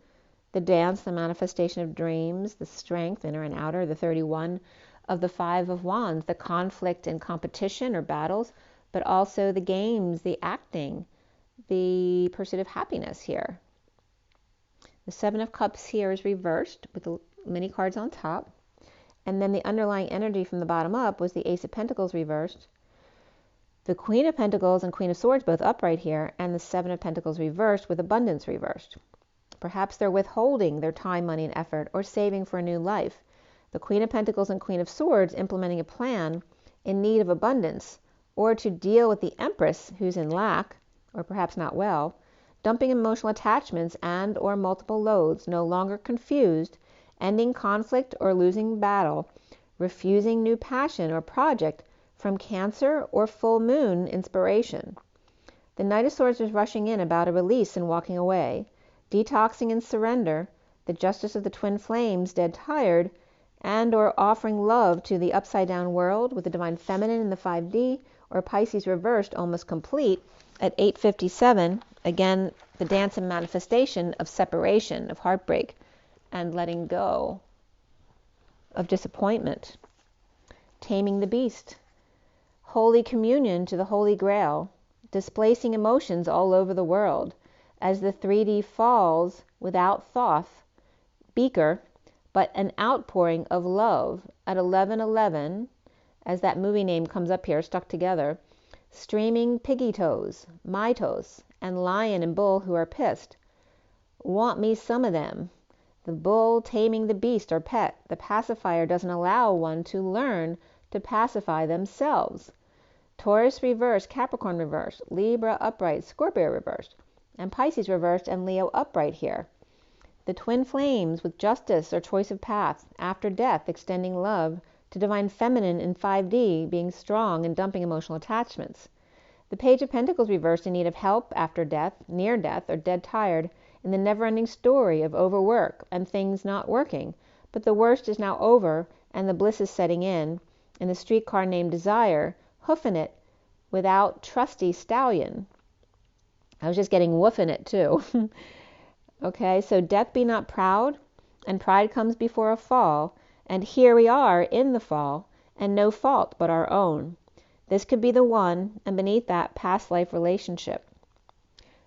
The dance, the manifestation of dreams, the strength, inner and outer, the 31 of the Five of Wands, the conflict and competition or battles, but also the games, the acting, the pursuit of happiness here. The Seven of Cups here is reversed with the many cards on top. And then the underlying energy from the bottom up was the Ace of Pentacles reversed, the Queen of Pentacles and Queen of Swords both upright here, and the Seven of Pentacles reversed with abundance reversed. Perhaps they're withholding their time, money, and effort, or saving for a new life. The Queen of Pentacles and Queen of Swords implementing a plan in need of abundance, or to deal with the Empress who's in lack, or perhaps not well, dumping emotional attachments and or multiple loads, no longer confused, ending conflict or losing battle, refusing new passion or project from Cancer or full moon inspiration. The Knight of Swords is rushing in about a release and walking away, detoxing and surrender, the Justice of the Twin Flames, dead tired, and or offering love to the upside down world with the Divine Feminine in the 5D, or Pisces reversed, almost complete at 8:57. Again, the dance and manifestation of separation, of heartbreak, and letting go of disappointment. Taming the beast. Holy communion to the Holy Grail. Displacing emotions all over the world as the 3D falls without thoth, beaker, but an outpouring of love at 11:11, as that movie name comes up here, stuck together. Streaming piggy toes, my toes, and lion and bull who are pissed. Want me some of them. The bull taming the beast or pet. The pacifier doesn't allow one to learn to pacify themselves. Taurus reversed, Capricorn reversed, Libra upright, Scorpio reversed, and Pisces reversed and Leo upright here. The twin flames with justice or choice of path, after death extending love to Divine Feminine in 5D, being strong and dumping emotional attachments. The Page of Pentacles reversed in need of help after death, near death, or dead tired, in the never-ending story of overwork and things not working, but the worst is now over and the bliss is setting in the streetcar named Desire, hoofing it without trusty stallion. I was just getting woof in it too. Okay, so death be not proud, and pride comes before a fall, and here we are in the fall, and no fault but our own. This could be the one, and beneath that, past life relationship.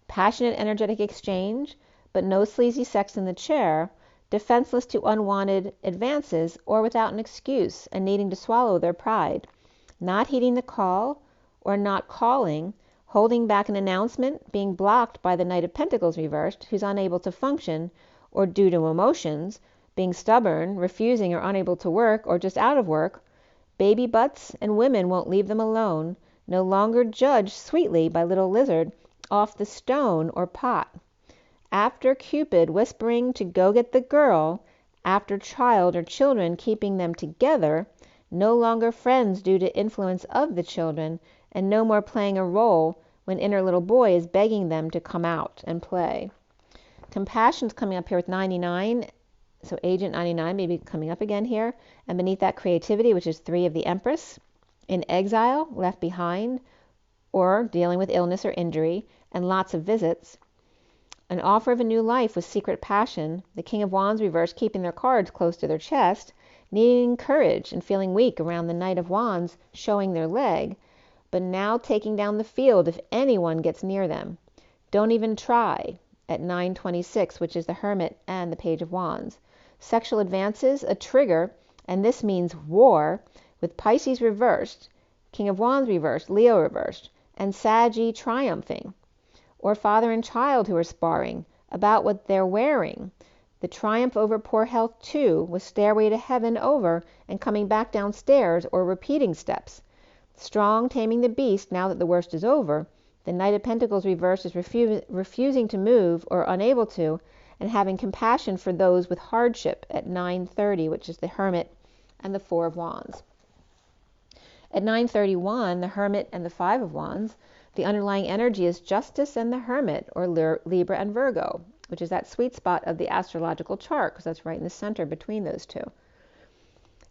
Passionate energetic exchange, but no sleazy sex in the chair, defenseless to unwanted advances, or without an excuse, and needing to swallow their pride. Not heeding the call, or not calling, holding back an announcement, being blocked by the Knight of Pentacles reversed, who's unable to function, or due to emotions, being stubborn, refusing or unable to work, or just out of work. Baby butts and women won't leave them alone, no longer judged sweetly by little lizard off the stone or pot. After Cupid whispering to go get the girl, after child or children keeping them together, no longer friends due to influence of the children, and no more playing a role when inner little boy is begging them to come out and play. Compassion's coming up here with 99, so Agent 99 may be coming up again here, and beneath that creativity, which is 3 of the Empress, in exile, left behind, or dealing with illness or injury, and lots of visits. An offer of a new life with secret passion, the King of Wands reversed keeping their cards close to their chest, needing courage and feeling weak around the Knight of Wands showing their leg, but now taking down the field if anyone gets near them. Don't even try at 9:26, which is the Hermit and the Page of Wands. Sexual advances, a trigger, and this means war, with Pisces reversed, King of Wands reversed, Leo reversed, and Saggy triumphing. Or father and child who are sparring about what they're wearing. The triumph over poor health too, with stairway to heaven over and coming back downstairs or repeating steps. Strong taming the beast now that the worst is over. The Knight of Pentacles reversed is refusing to move or unable to, and having compassion for those with hardship at 9:30, which is the Hermit and the Four of Wands. At 9:31, the Hermit and the Five of Wands, the underlying energy is Justice and the Hermit, or Libra and Virgo, which is that sweet spot of the astrological chart, because that's right in the center between those two.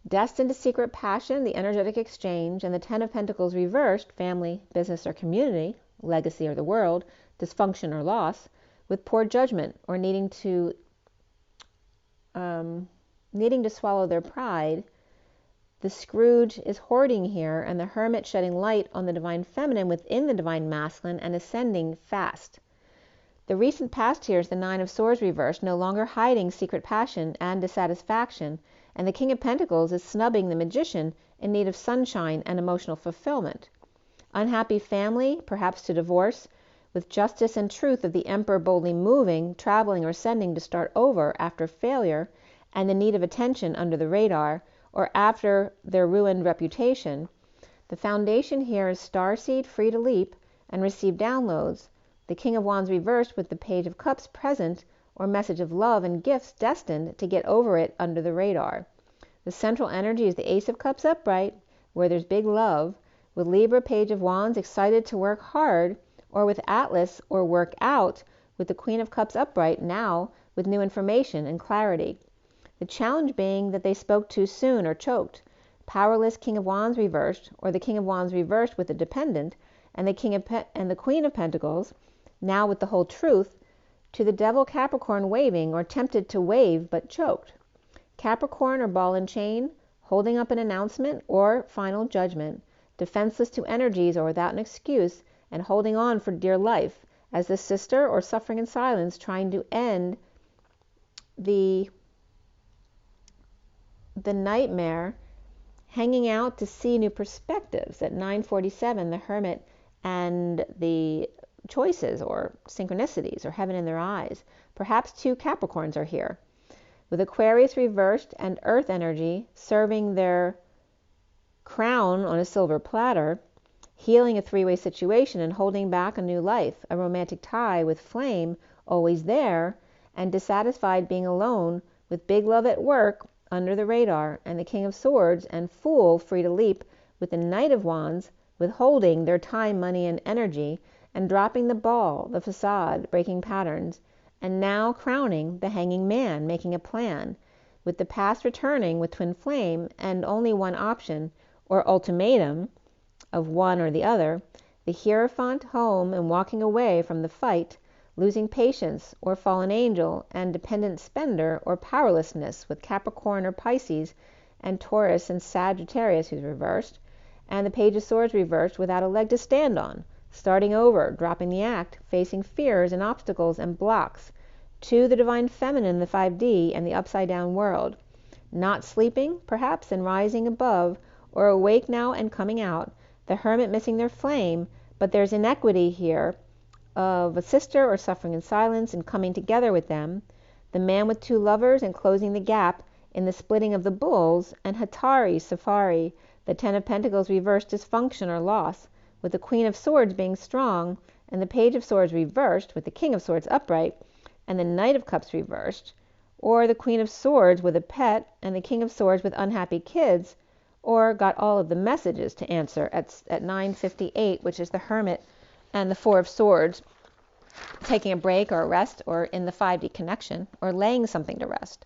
Destined to secret passion, the energetic exchange, and the Ten of Pentacles reversed, family, business, or community, legacy or the world, dysfunction or loss, with poor judgment or needing to swallow their pride. The Scrooge is hoarding here, and the Hermit shedding light on the divine feminine within the divine masculine and ascending fast. The recent past here is the Nine of Swords reversed, no longer hiding secret passion and dissatisfaction, and the King of Pentacles is snubbing the Magician in need of sunshine and emotional fulfillment. Unhappy family, perhaps to divorce, with justice and truth of the Emperor boldly moving, traveling, or sending to start over after failure, and the need of attention under the radar, or after their ruined reputation. The foundation here is starseed, free to leap and receive downloads. The King of Wands reversed with the Page of Cups present, or message of love and gifts destined to get over it under the radar. The central energy is the Ace of Cups upright, where there's big love, with Libra, Page of Wands, excited to work hard, or with Atlas, or work out, with the Queen of Cups upright, now with new information and clarity. The challenge being that they spoke too soon or choked. Powerless King of Wands reversed, or the King of Wands reversed with the dependent, and the Queen of Pentacles, now with the whole truth, to the Devil Capricorn waving, or tempted to wave but choked. Capricorn or ball and chain, holding up an announcement or final judgment, defenseless to energies or without an excuse, and holding on for dear life, as the sister, or suffering in silence, trying to end the nightmare, hanging out to see new perspectives. At 9:47, the Hermit and the choices or synchronicities, or heaven in their eyes. Perhaps two Capricorns are here, with Aquarius reversed and earth energy serving their crown on a silver platter, healing a three-way situation and holding back a new life, a romantic tie with flame always there, and dissatisfied being alone, with big love at work under the radar, and the King of Swords and Fool free to leap, with the Knight of Wands withholding their time, money, and energy, and dropping the ball, the facade, breaking patterns, and now crowning the Hanging Man, making a plan, with the past returning with twin flame, and only one option, or ultimatum, of one or the other, the Hierophant home and walking away from the fight, losing patience, or fallen angel, and dependent spender, or powerlessness, with Capricorn or Pisces, and Taurus and Sagittarius who's reversed, and the Page of Swords reversed without a leg to stand on, starting over, dropping the act, facing fears and obstacles and blocks, to the divine feminine, the 5D, and the upside down world. Not sleeping, perhaps, and rising above, or awake now and coming out, the Hermit missing their flame, but there's inequity here of a sister or suffering in silence and coming together with them, the man with two lovers and closing the gap in the splitting of the bulls, and Hatari, Safari, the Ten of Pentacles reversed dysfunction or loss, with the Queen of Swords being strong, and the Page of Swords reversed, with the King of Swords upright, and the Knight of Cups reversed, or the Queen of Swords with a pet, and the King of Swords with unhappy kids, or got all of the messages to answer at 9:58, which is the Hermit and the Four of Swords, taking a break or a rest, or in the 5D connection, or laying something to rest.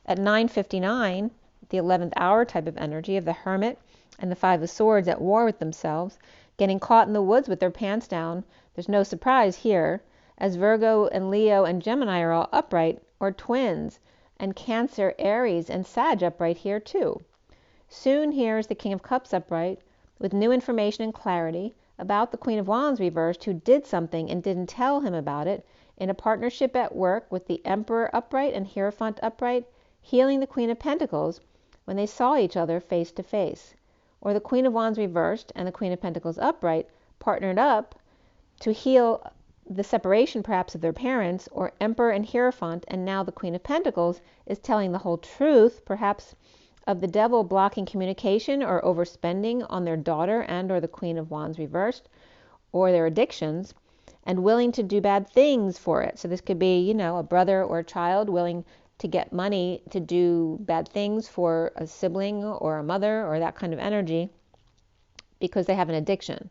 At 9:59, the 11th hour type of energy of the Hermit and the Five of Swords at war with themselves, getting caught in the woods with their pants down. There's no surprise here, as Virgo and Leo and Gemini are all upright, or twins, and Cancer, Aries, and Sag upright here too. Soon here is the King of Cups upright, with new information and clarity about the Queen of Wands reversed, who did something and didn't tell him about it, in a partnership at work with the Emperor upright and Hierophant upright, healing the Queen of Pentacles when they saw each other face to face. or the Queen of Wands reversed and the Queen of Pentacles upright partnered up to heal the separation perhaps of their parents, or Emperor and Hierophant, and now the Queen of Pentacles is telling the whole truth, perhaps of the devil blocking communication or overspending on their daughter and or the Queen of Wands reversed, or their addictions, and willing to do bad things for it. So this could be, a brother or a child willing to get money to do bad things for a sibling or a mother or that kind of energy because they have an addiction.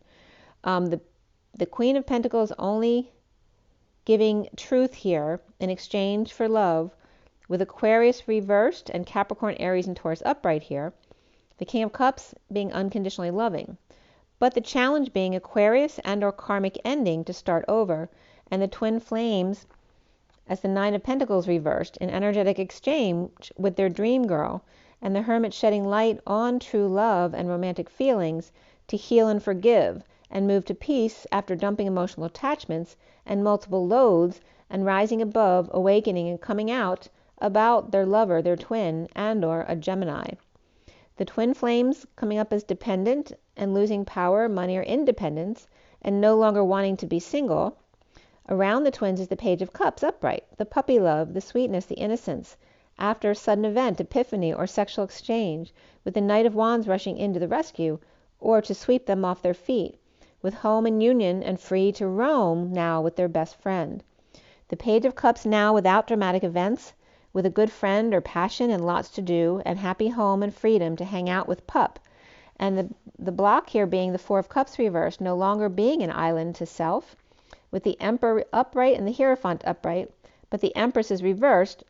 The Queen of Pentacles only giving truth here in exchange for love, with Aquarius reversed and Capricorn, Aries, and Taurus upright here. The King of Cups being unconditionally loving. But the challenge being Aquarius and or karmic ending to start over, and the twin flames as the Nine of Pentacles reversed in energetic exchange with their dream girl, and the Hermit shedding light on true love and romantic feelings to heal and forgive, and move to peace after dumping emotional attachments and multiple loads, and rising above, awakening and coming out about their lover, their twin, and or a Gemini. The twin flames coming up as dependent and losing power, money, or independence, and no longer wanting to be single. Around the twins is the Page of Cups upright, the puppy love, the sweetness, the innocence, after a sudden event, epiphany, or sexual exchange, with the Knight of Wands rushing in to the rescue, or to sweep them off their feet, with home and union and free to roam now with their best friend. The Page of Cups now without dramatic events, with a good friend or passion and lots to do, and happy home and freedom to hang out with pup. And the block here being the Four of Cups reversed, no longer being an island to self, with the Emperor upright and the Hierophant upright, but the Empress is reversed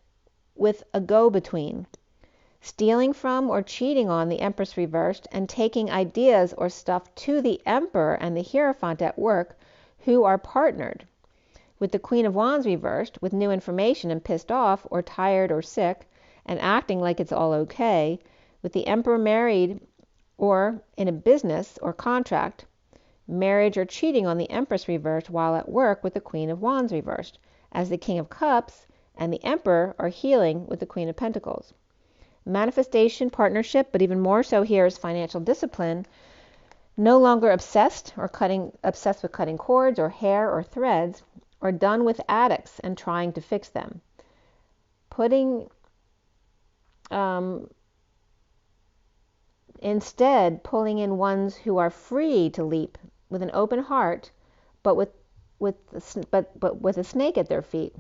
with a go-between. Stealing from or cheating on the Empress reversed, and taking ideas or stuff to the Emperor and the Hierophant at work, who are partnered. With the Queen of Wands reversed, with new information and pissed off or tired or sick, and acting like it's all okay, with the Emperor married or in a business or contract, marriage or cheating on the Empress reversed while at work with the Queen of Wands reversed, as the King of Cups and the Emperor are healing with the Queen of Pentacles. Manifestation, partnership, but even more so here is financial discipline, no longer obsessed with cutting cords or hair or threads, or done with addicts and trying to fix them. Instead pulling in ones who are free to leap with an open heart, but with a snake at their feet.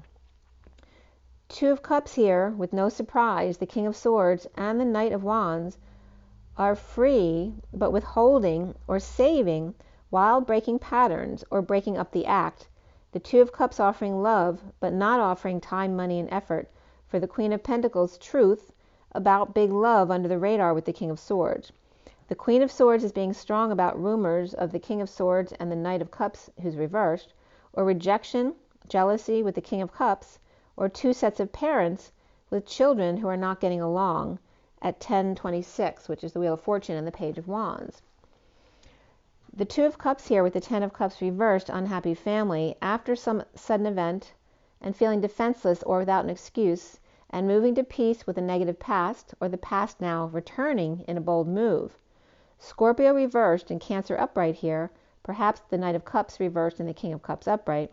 Two of Cups here, with no surprise, the King of Swords and the Knight of Wands are free, but withholding or saving while breaking patterns or breaking up the act. The Two of Cups offering love, but not offering time, money, and effort for the Queen of Pentacles' truth about big love under the radar with the King of Swords. The Queen of Swords is being strong about rumors of the King of Swords and the Knight of Cups who's reversed, or rejection, jealousy with the King of Cups, or two sets of parents with children who are not getting along at 1026, which is the Wheel of Fortune and the Page of Wands. The Two of Cups here with the Ten of Cups reversed, unhappy family, after some sudden event and feeling defenseless or without an excuse, and moving to peace with a negative past, or the past now returning in a bold move. Scorpio reversed and Cancer upright here, perhaps the Knight of Cups reversed and the King of Cups upright.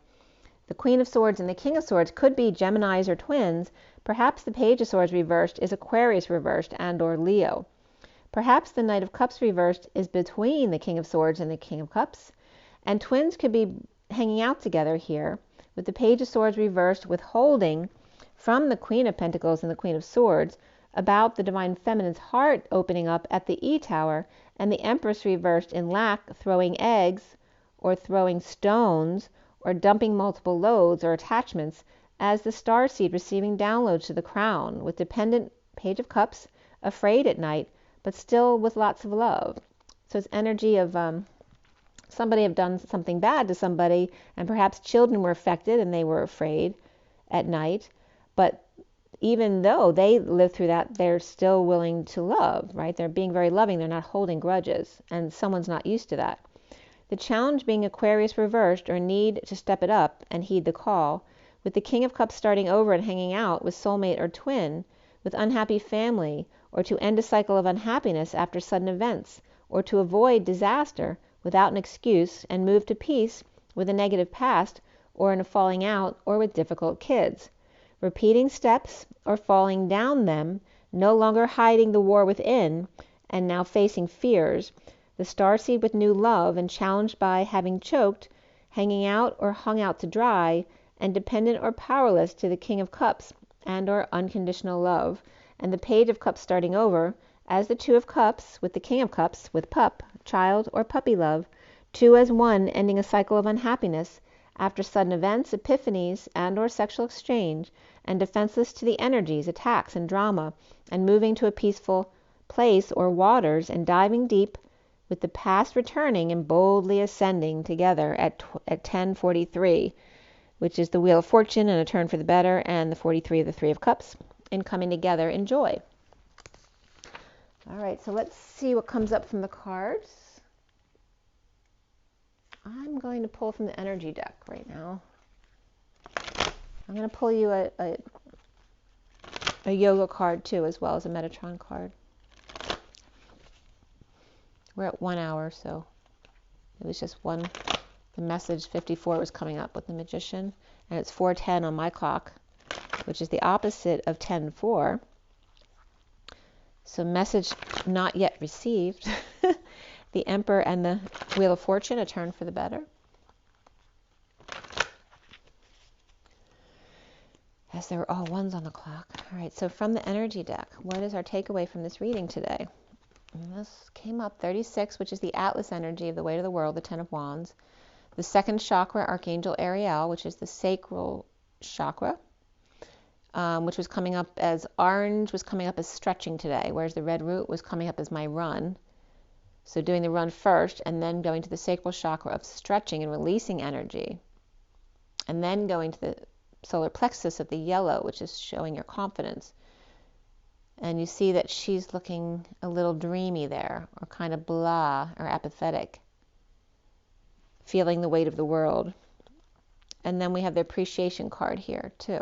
The Queen of Swords and the King of Swords could be Geminis or twins. Perhaps the Page of Swords reversed is Aquarius reversed and or Leo. Perhaps the Knight of Cups reversed is between the King of Swords and the King of Cups. And twins could be hanging out together here, with the Page of Swords reversed withholding from the Queen of Pentacles and the Queen of Swords about the Divine Feminine's heart opening up at the E Tower, and the Empress reversed in lack, throwing eggs or throwing stones or dumping multiple loads or attachments as the starseed receiving downloads to the crown, with dependent Page of Cups, afraid at night, but still with lots of love. So it's energy of somebody have done something bad to somebody, and perhaps children were affected and they were afraid at night, but even though they live through that, they're still willing to love, right? They're being very loving. They're not holding grudges, and someone's not used to that. The challenge being Aquarius reversed, or need to step it up and heed the call, with the King of Cups starting over and hanging out with soulmate or twin, with unhappy family, or to end a cycle of unhappiness after sudden events, or to avoid disaster without an excuse and move to peace with a negative past or in a falling out or with difficult kids. Repeating steps or falling down them, no longer hiding the war within and now facing fears. The starseed with new love and challenged by having choked, hanging out or hung out to dry, and dependent or powerless to the King of Cups and or unconditional love. And the Page of Cups starting over as the Two of Cups with the King of Cups with pup, child, or puppy love. Two as one, ending a cycle of unhappiness after sudden events, epiphanies, and or sexual exchange, and defenseless to the energies, attacks, and drama, and moving to a peaceful place or waters and diving deep with the past returning and boldly ascending together at 10:43, which is the Wheel of Fortune and a turn for the better, and the 43 of the Three of Cups, and coming together in joy. All right, so let's see what comes up from the cards. I'm going to pull from the energy deck right now. I'm going to pull you a yoga card too, as well as a Metatron card. We're at 1 hour, so it was just one. The message 54 was coming up with the Magician, and it's 4:10 on my clock, which is the opposite of 10:4. So message not yet received. The Emperor and the Wheel of Fortune, a turn for the better. As there were all ones on the clock. All right, so from the energy deck, what is our takeaway from this reading today? And this came up 36, which is the Atlas energy of the weight of the world, the Ten of Wands. The second chakra, Archangel Ariel, which is the sacral chakra, which was coming up as orange, was coming up as stretching today, whereas the red root was coming up as my run. So doing the run first, and then going to the sacral chakra of stretching and releasing energy. And then going to the solar plexus of the yellow, which is showing your confidence. And you see that she's looking a little dreamy there, or kind of blah, or apathetic, feeling the weight of the world. And then we have the appreciation card here, too.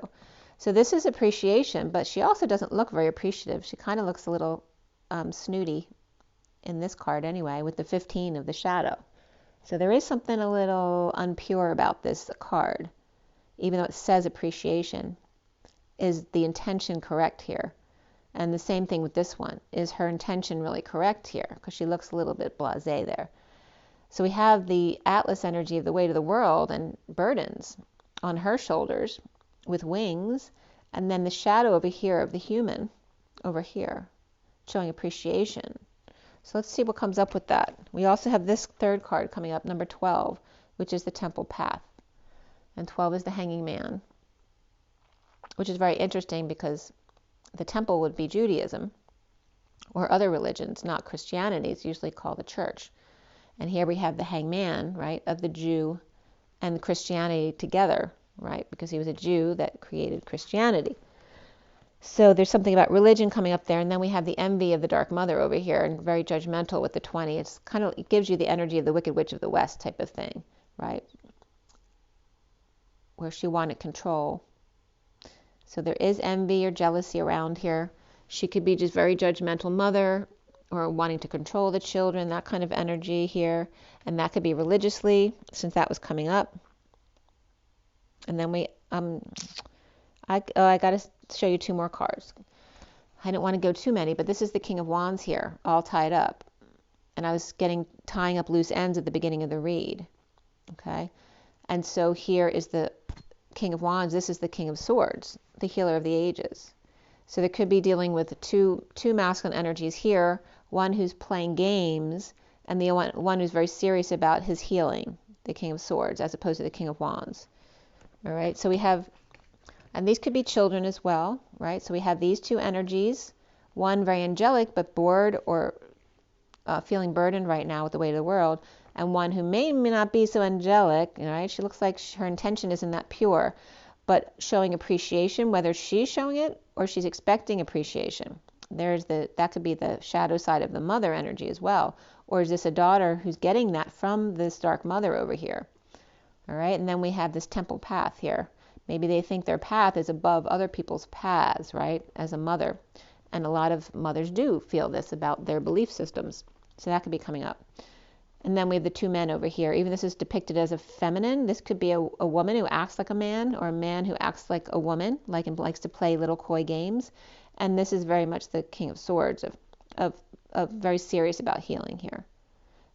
So this is appreciation, but she also doesn't look very appreciative. She kind of looks a little snooty in this card anyway, with the 15 of the shadow. So there is something a little unpure about this card, even though it says appreciation. Is the intention correct here? And the same thing with this one. Is her intention really correct here? Because she looks a little bit blasé there. So we have the Atlas energy of the weight of the world and burdens on her shoulders with wings, and then the shadow over here of the human over here, showing appreciation. So let's see what comes up with that. We also have this third card coming up, number 12, which is the Temple Path. And 12 is the Hanging Man, which is very interesting because the temple would be Judaism or other religions, not Christianity. It's usually called the church. And here we have the hangman, right, of the Jew and Christianity together, right, because he was a Jew that created Christianity. So there's something about religion coming up there, and then we have the envy of the Dark Mother over here, and very judgmental with the 20. It's kind of, it gives you the energy of the Wicked Witch of the West type of thing, right, where she wanted control. So there is envy or jealousy around here. She could be just very judgmental mother, or wanting to control the children, that kind of energy here. And that could be religiously, since that was coming up. And then we, I got to show you two more cards. I didn't want to go too many, but this is the King of Wands here, all tied up. And I was tying up loose ends at the beginning of the read. Okay? And so here is the King of Wands. This is the King of Swords, the healer of the ages. So there could be dealing with two masculine energies here, one who's playing games, and the one who's very serious about his healing, the King of Swords, as opposed to the King of Wands. All right, so we have, and these could be children as well, right? So we have these two energies, one very angelic but bored or feeling burdened right now with the weight of the world, and one who may not be so angelic, right? She looks like her intention isn't that pure, but showing appreciation, whether she's showing it or she's expecting appreciation. That could be the shadow side of the mother energy as well. Or is this a daughter who's getting that from this dark mother over here? All right, and then we have this temple path here. Maybe they think their path is above other people's paths, right, as a mother. And a lot of mothers do feel this about their belief systems. So that could be coming up. And then we have the two men over here. Even this is depicted as a feminine. This could be a woman who acts like a man, or a man who acts like a woman, like and likes to play little coy games. And this is very much the King of Swords, of very serious about healing here.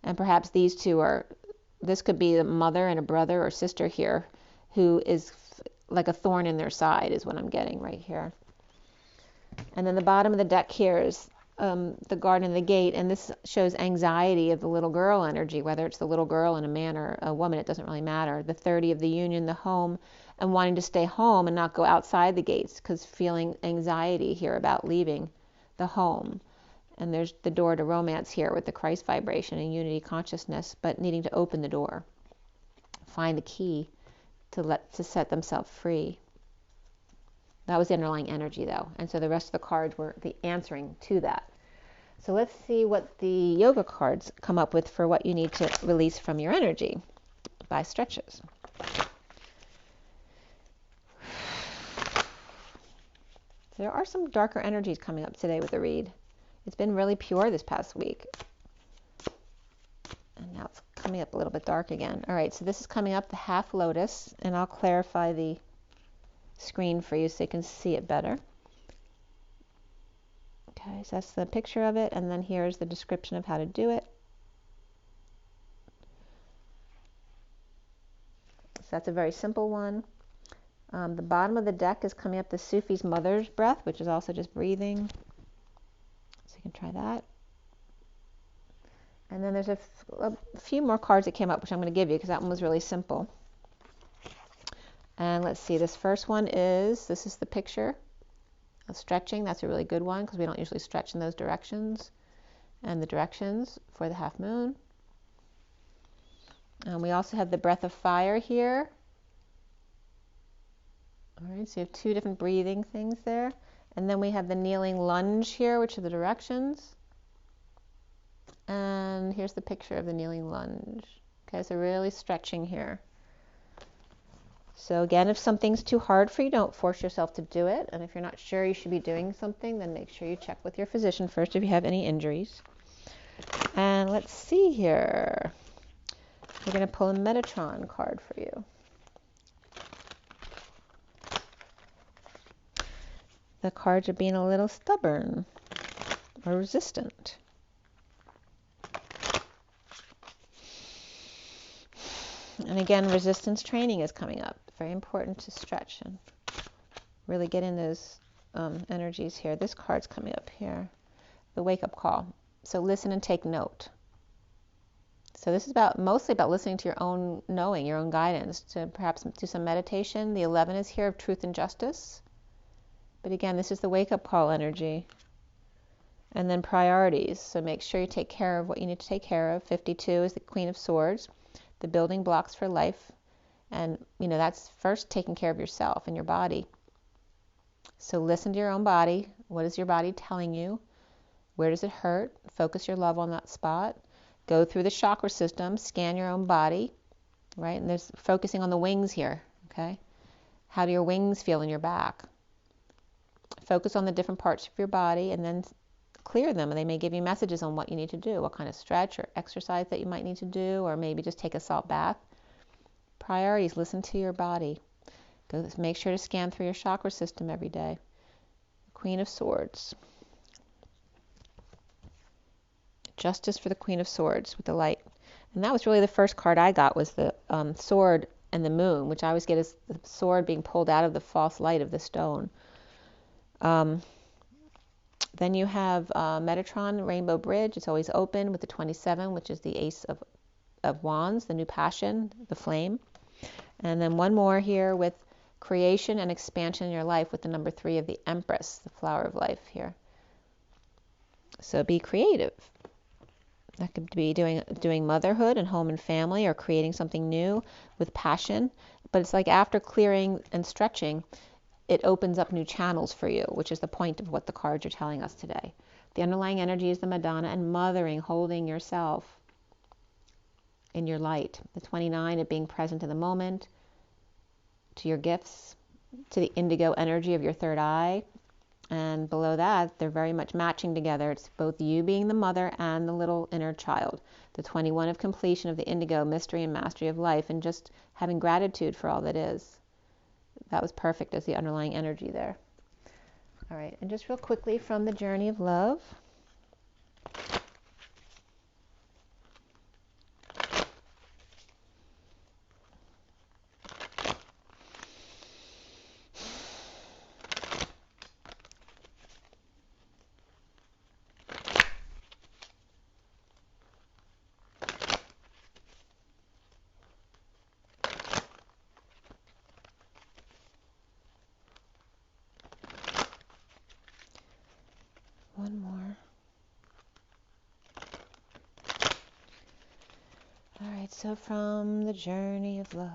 And perhaps these two are, this could be a mother and a brother or sister here who is like a thorn in their side, is what I'm getting right here. And then the bottom of the deck here is the garden and the gate, and this shows anxiety of the little girl energy, whether it's the little girl and a man or a woman, it doesn't really matter. The 30 of the union, the home, and wanting to stay home and not go outside the gates, because feeling anxiety here about leaving the home. And there's the door to romance here with the Christ vibration and unity consciousness, but needing to open the door, find the key to set themselves free. That was the underlying energy, though. And so the rest of the cards were the answering to that. So let's see what the yoga cards come up with for what you need to release from your energy by stretches. There are some darker energies coming up today with the read. It's been really pure this past week. And now it's coming up a little bit dark again. All right, so this is coming up, the Half Lotus, and I'll clarify the screen for you so you can see it better. Okay, so that's the picture of it, and then here's the description of how to do it. So that's a very simple one. The bottom of the deck is coming up the Sufi's Mother's Breath, which is also just breathing. So you can try that. And then there's a few more cards that came up, which I'm going to give you because that one was really simple. And let's see, this first one is, this is the picture of stretching. That's a really good one because we don't usually stretch in those directions. And the directions for the half moon. And we also have the breath of fire here. All right, so you have two different breathing things there. And then we have the kneeling lunge here, which are the directions. And here's the picture of the kneeling lunge. Okay, so really stretching here. So again, if something's too hard for you, don't force yourself to do it. And if you're not sure you should be doing something, then make sure you check with your physician first if you have any injuries. And let's see here. We're going to pull a Metatron card for you. The cards are being a little stubborn or resistant. And again, resistance training is coming up. Very important to stretch and really get in those energies here. This card's coming up here, the wake-up call. So listen and take note. So this is mostly about listening to your own knowing, your own guidance, to perhaps do some meditation. The 11 is here of truth and justice. But again, this is the wake-up call energy. And then priorities. So make sure you take care of what you need to take care of. 52 is the Queen of Swords, the building blocks for life. And, that's first taking care of yourself and your body. So listen to your own body. What is your body telling you? Where does it hurt? Focus your love on that spot. Go through the chakra system. Scan your own body, right? And there's focusing on the wings here, okay? How do your wings feel in your back? Focus on the different parts of your body and then clear them. And they may give you messages on what you need to do, what kind of stretch or exercise that you might need to do, or maybe just take a salt bath. Priorities, listen to your body. Make sure to scan through your chakra system every day. Queen of Swords. Justice for the Queen of Swords with the light. And that was really the first card I got, was the sword and the moon, which I always get as the sword being pulled out of the false light of the stone. Then you have Metatron, Rainbow Bridge. It's always open with the 27, which is the Ace of Wands, the new passion, the flame. And then one more here with creation and expansion in your life with the number 3 of the Empress, the flower of life here. So be creative. That could be doing motherhood and home and family, or creating something new with passion. But it's like after clearing and stretching, it opens up new channels for you, which is the point of what the cards are telling us today. The underlying energy is the Madonna and mothering, holding yourself in your light. The 29 of being present in the moment, to your gifts, to the indigo energy of your third eye, And below that, they're very much matching together. It's both you being the mother and the little inner child. The 21 of completion of the indigo, mystery and mastery of life, and just having gratitude for all that is. That was perfect as the underlying energy there. All right, and just real quickly from the journey of love. One more. All right, so from the journey of love.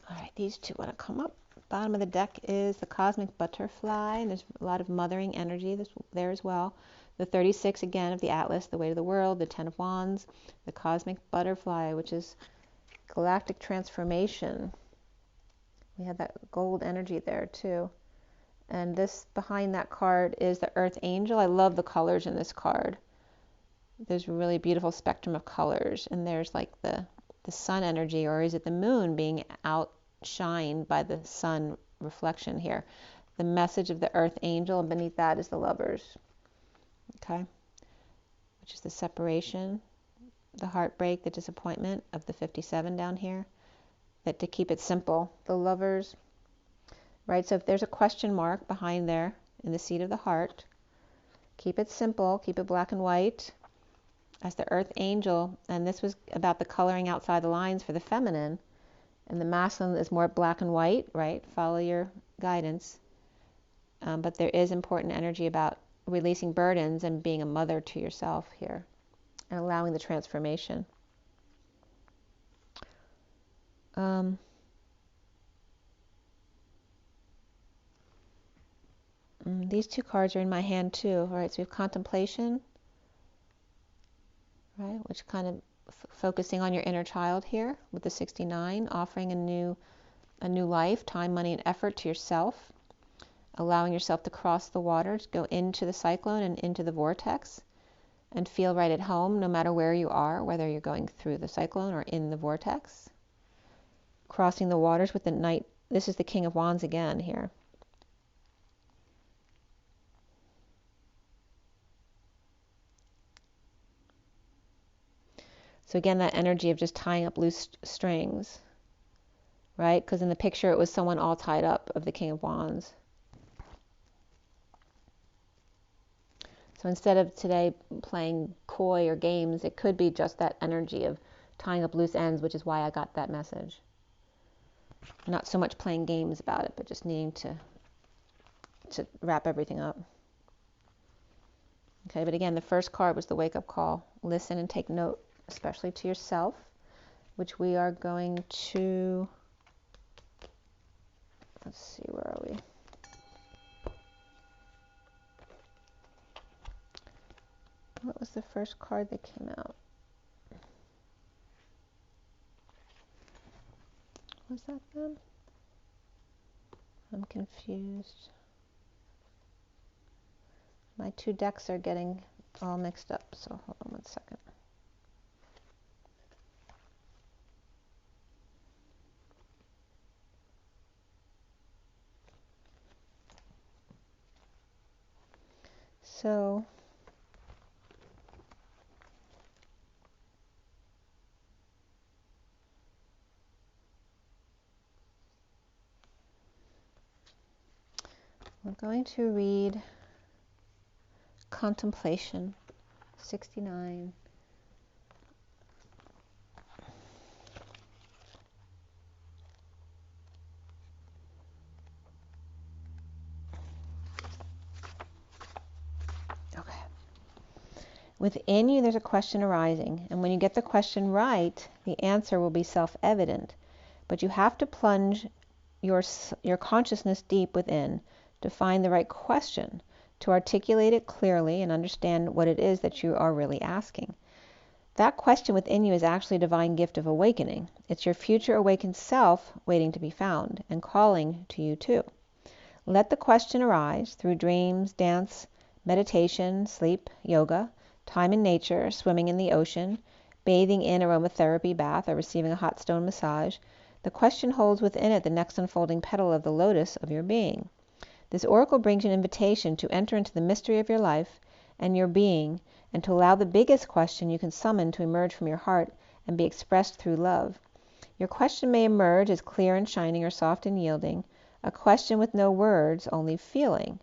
All right, these two want to come up. Bottom of the deck is the cosmic butterfly, and there's a lot of mothering energy there as well. The 36 again of the Atlas, the weight of the world, the 10 of wands, the cosmic butterfly, which is galactic transformation. We have that gold energy there too. And this behind that card is the Earth Angel. I love the colors in this card. There's a really beautiful spectrum of colors, and there's like the sun energy, or is it the moon being outshined by the sun reflection here? The message of the Earth Angel, and beneath that is the Lovers. Okay, which is the separation, the heartbreak, the disappointment of the 57 down here. That to keep it simple, the Lovers. Right, so if there's a question mark behind there in the seat of the heart, keep it simple, keep it black and white. As the Earth Angel, and this was about the coloring outside the lines for the feminine, and the masculine is more black and white, right? Follow your guidance. But there is important energy about releasing burdens and being a mother to yourself here, and allowing the transformation. These two cards are in my hand too. All right, so we have Contemplation, right, which kind of focusing on your inner child here with the 69, offering a new life, time, money, and effort to yourself, allowing yourself to cross the waters, go into the cyclone and into the vortex, and feel right at home no matter where you are, whether you're going through the cyclone or in the vortex. Crossing the waters with the Knight. This is the King of Wands again here. So again, that energy of just tying up loose strings, right? Because in the picture, it was someone all tied up of the King of Wands. So instead of today playing coy or games, it could be just that energy of tying up loose ends, which is why I got that message. Not so much playing games about it, but just needing to wrap everything up. Okay, but again, the first card was the wake-up call. Listen and take note, especially to yourself, which we are going to, let's see, where are we? What was the first card that came out? Was that them? I'm confused. My two decks are getting all mixed up, so hold on one second. So we're going to read Contemplation, 69. Okay. Within you, there's a question arising, and when you get the question right, the answer will be self-evident. But you have to plunge your consciousness deep within to find the right question, to articulate it clearly and understand what it is that you are really asking. That question within you is actually a divine gift of awakening. It's your future awakened self waiting to be found and calling to you too. Let the question arise through dreams, dance, meditation, sleep, yoga, time in nature, swimming in the ocean, bathing in aromatherapy bath, or receiving a hot stone massage. The question holds within it the next unfolding petal of the lotus of your being. This oracle brings you an invitation to enter into the mystery of your life and your being, and to allow the biggest question you can summon to emerge from your heart and be expressed through love. Your question may emerge as clear and shining or soft and yielding, a question with no words, only feeling.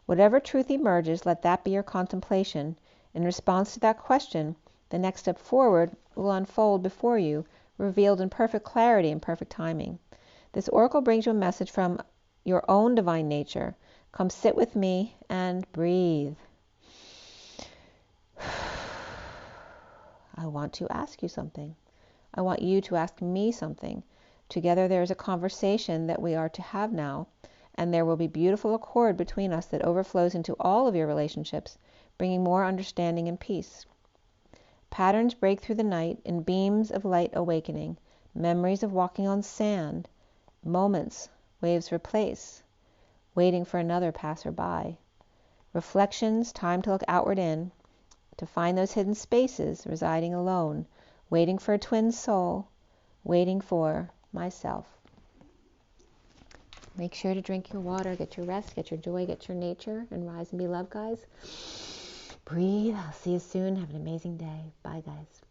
Whatever truth emerges, let that be your contemplation. In response to that question, the next step forward will unfold before you, revealed in perfect clarity and perfect timing. This oracle brings you a message from your own divine nature. Come sit with me and breathe. I want to ask you something. I want you to ask me something. Together there is a conversation that we are to have now, and there will be beautiful accord between us that overflows into all of your relationships, bringing more understanding and peace. Patterns break through the night in beams of light awakening, memories of walking on sand, moments, waves replace, waiting for another passerby. Reflections, time to look outward in, to find those hidden spaces, residing alone, waiting for a twin soul, waiting for myself. Make sure to drink your water, get your rest, get your joy, get your nature, and rise and be loved, guys. Breathe. I'll see you soon. Have an amazing day. Bye, guys.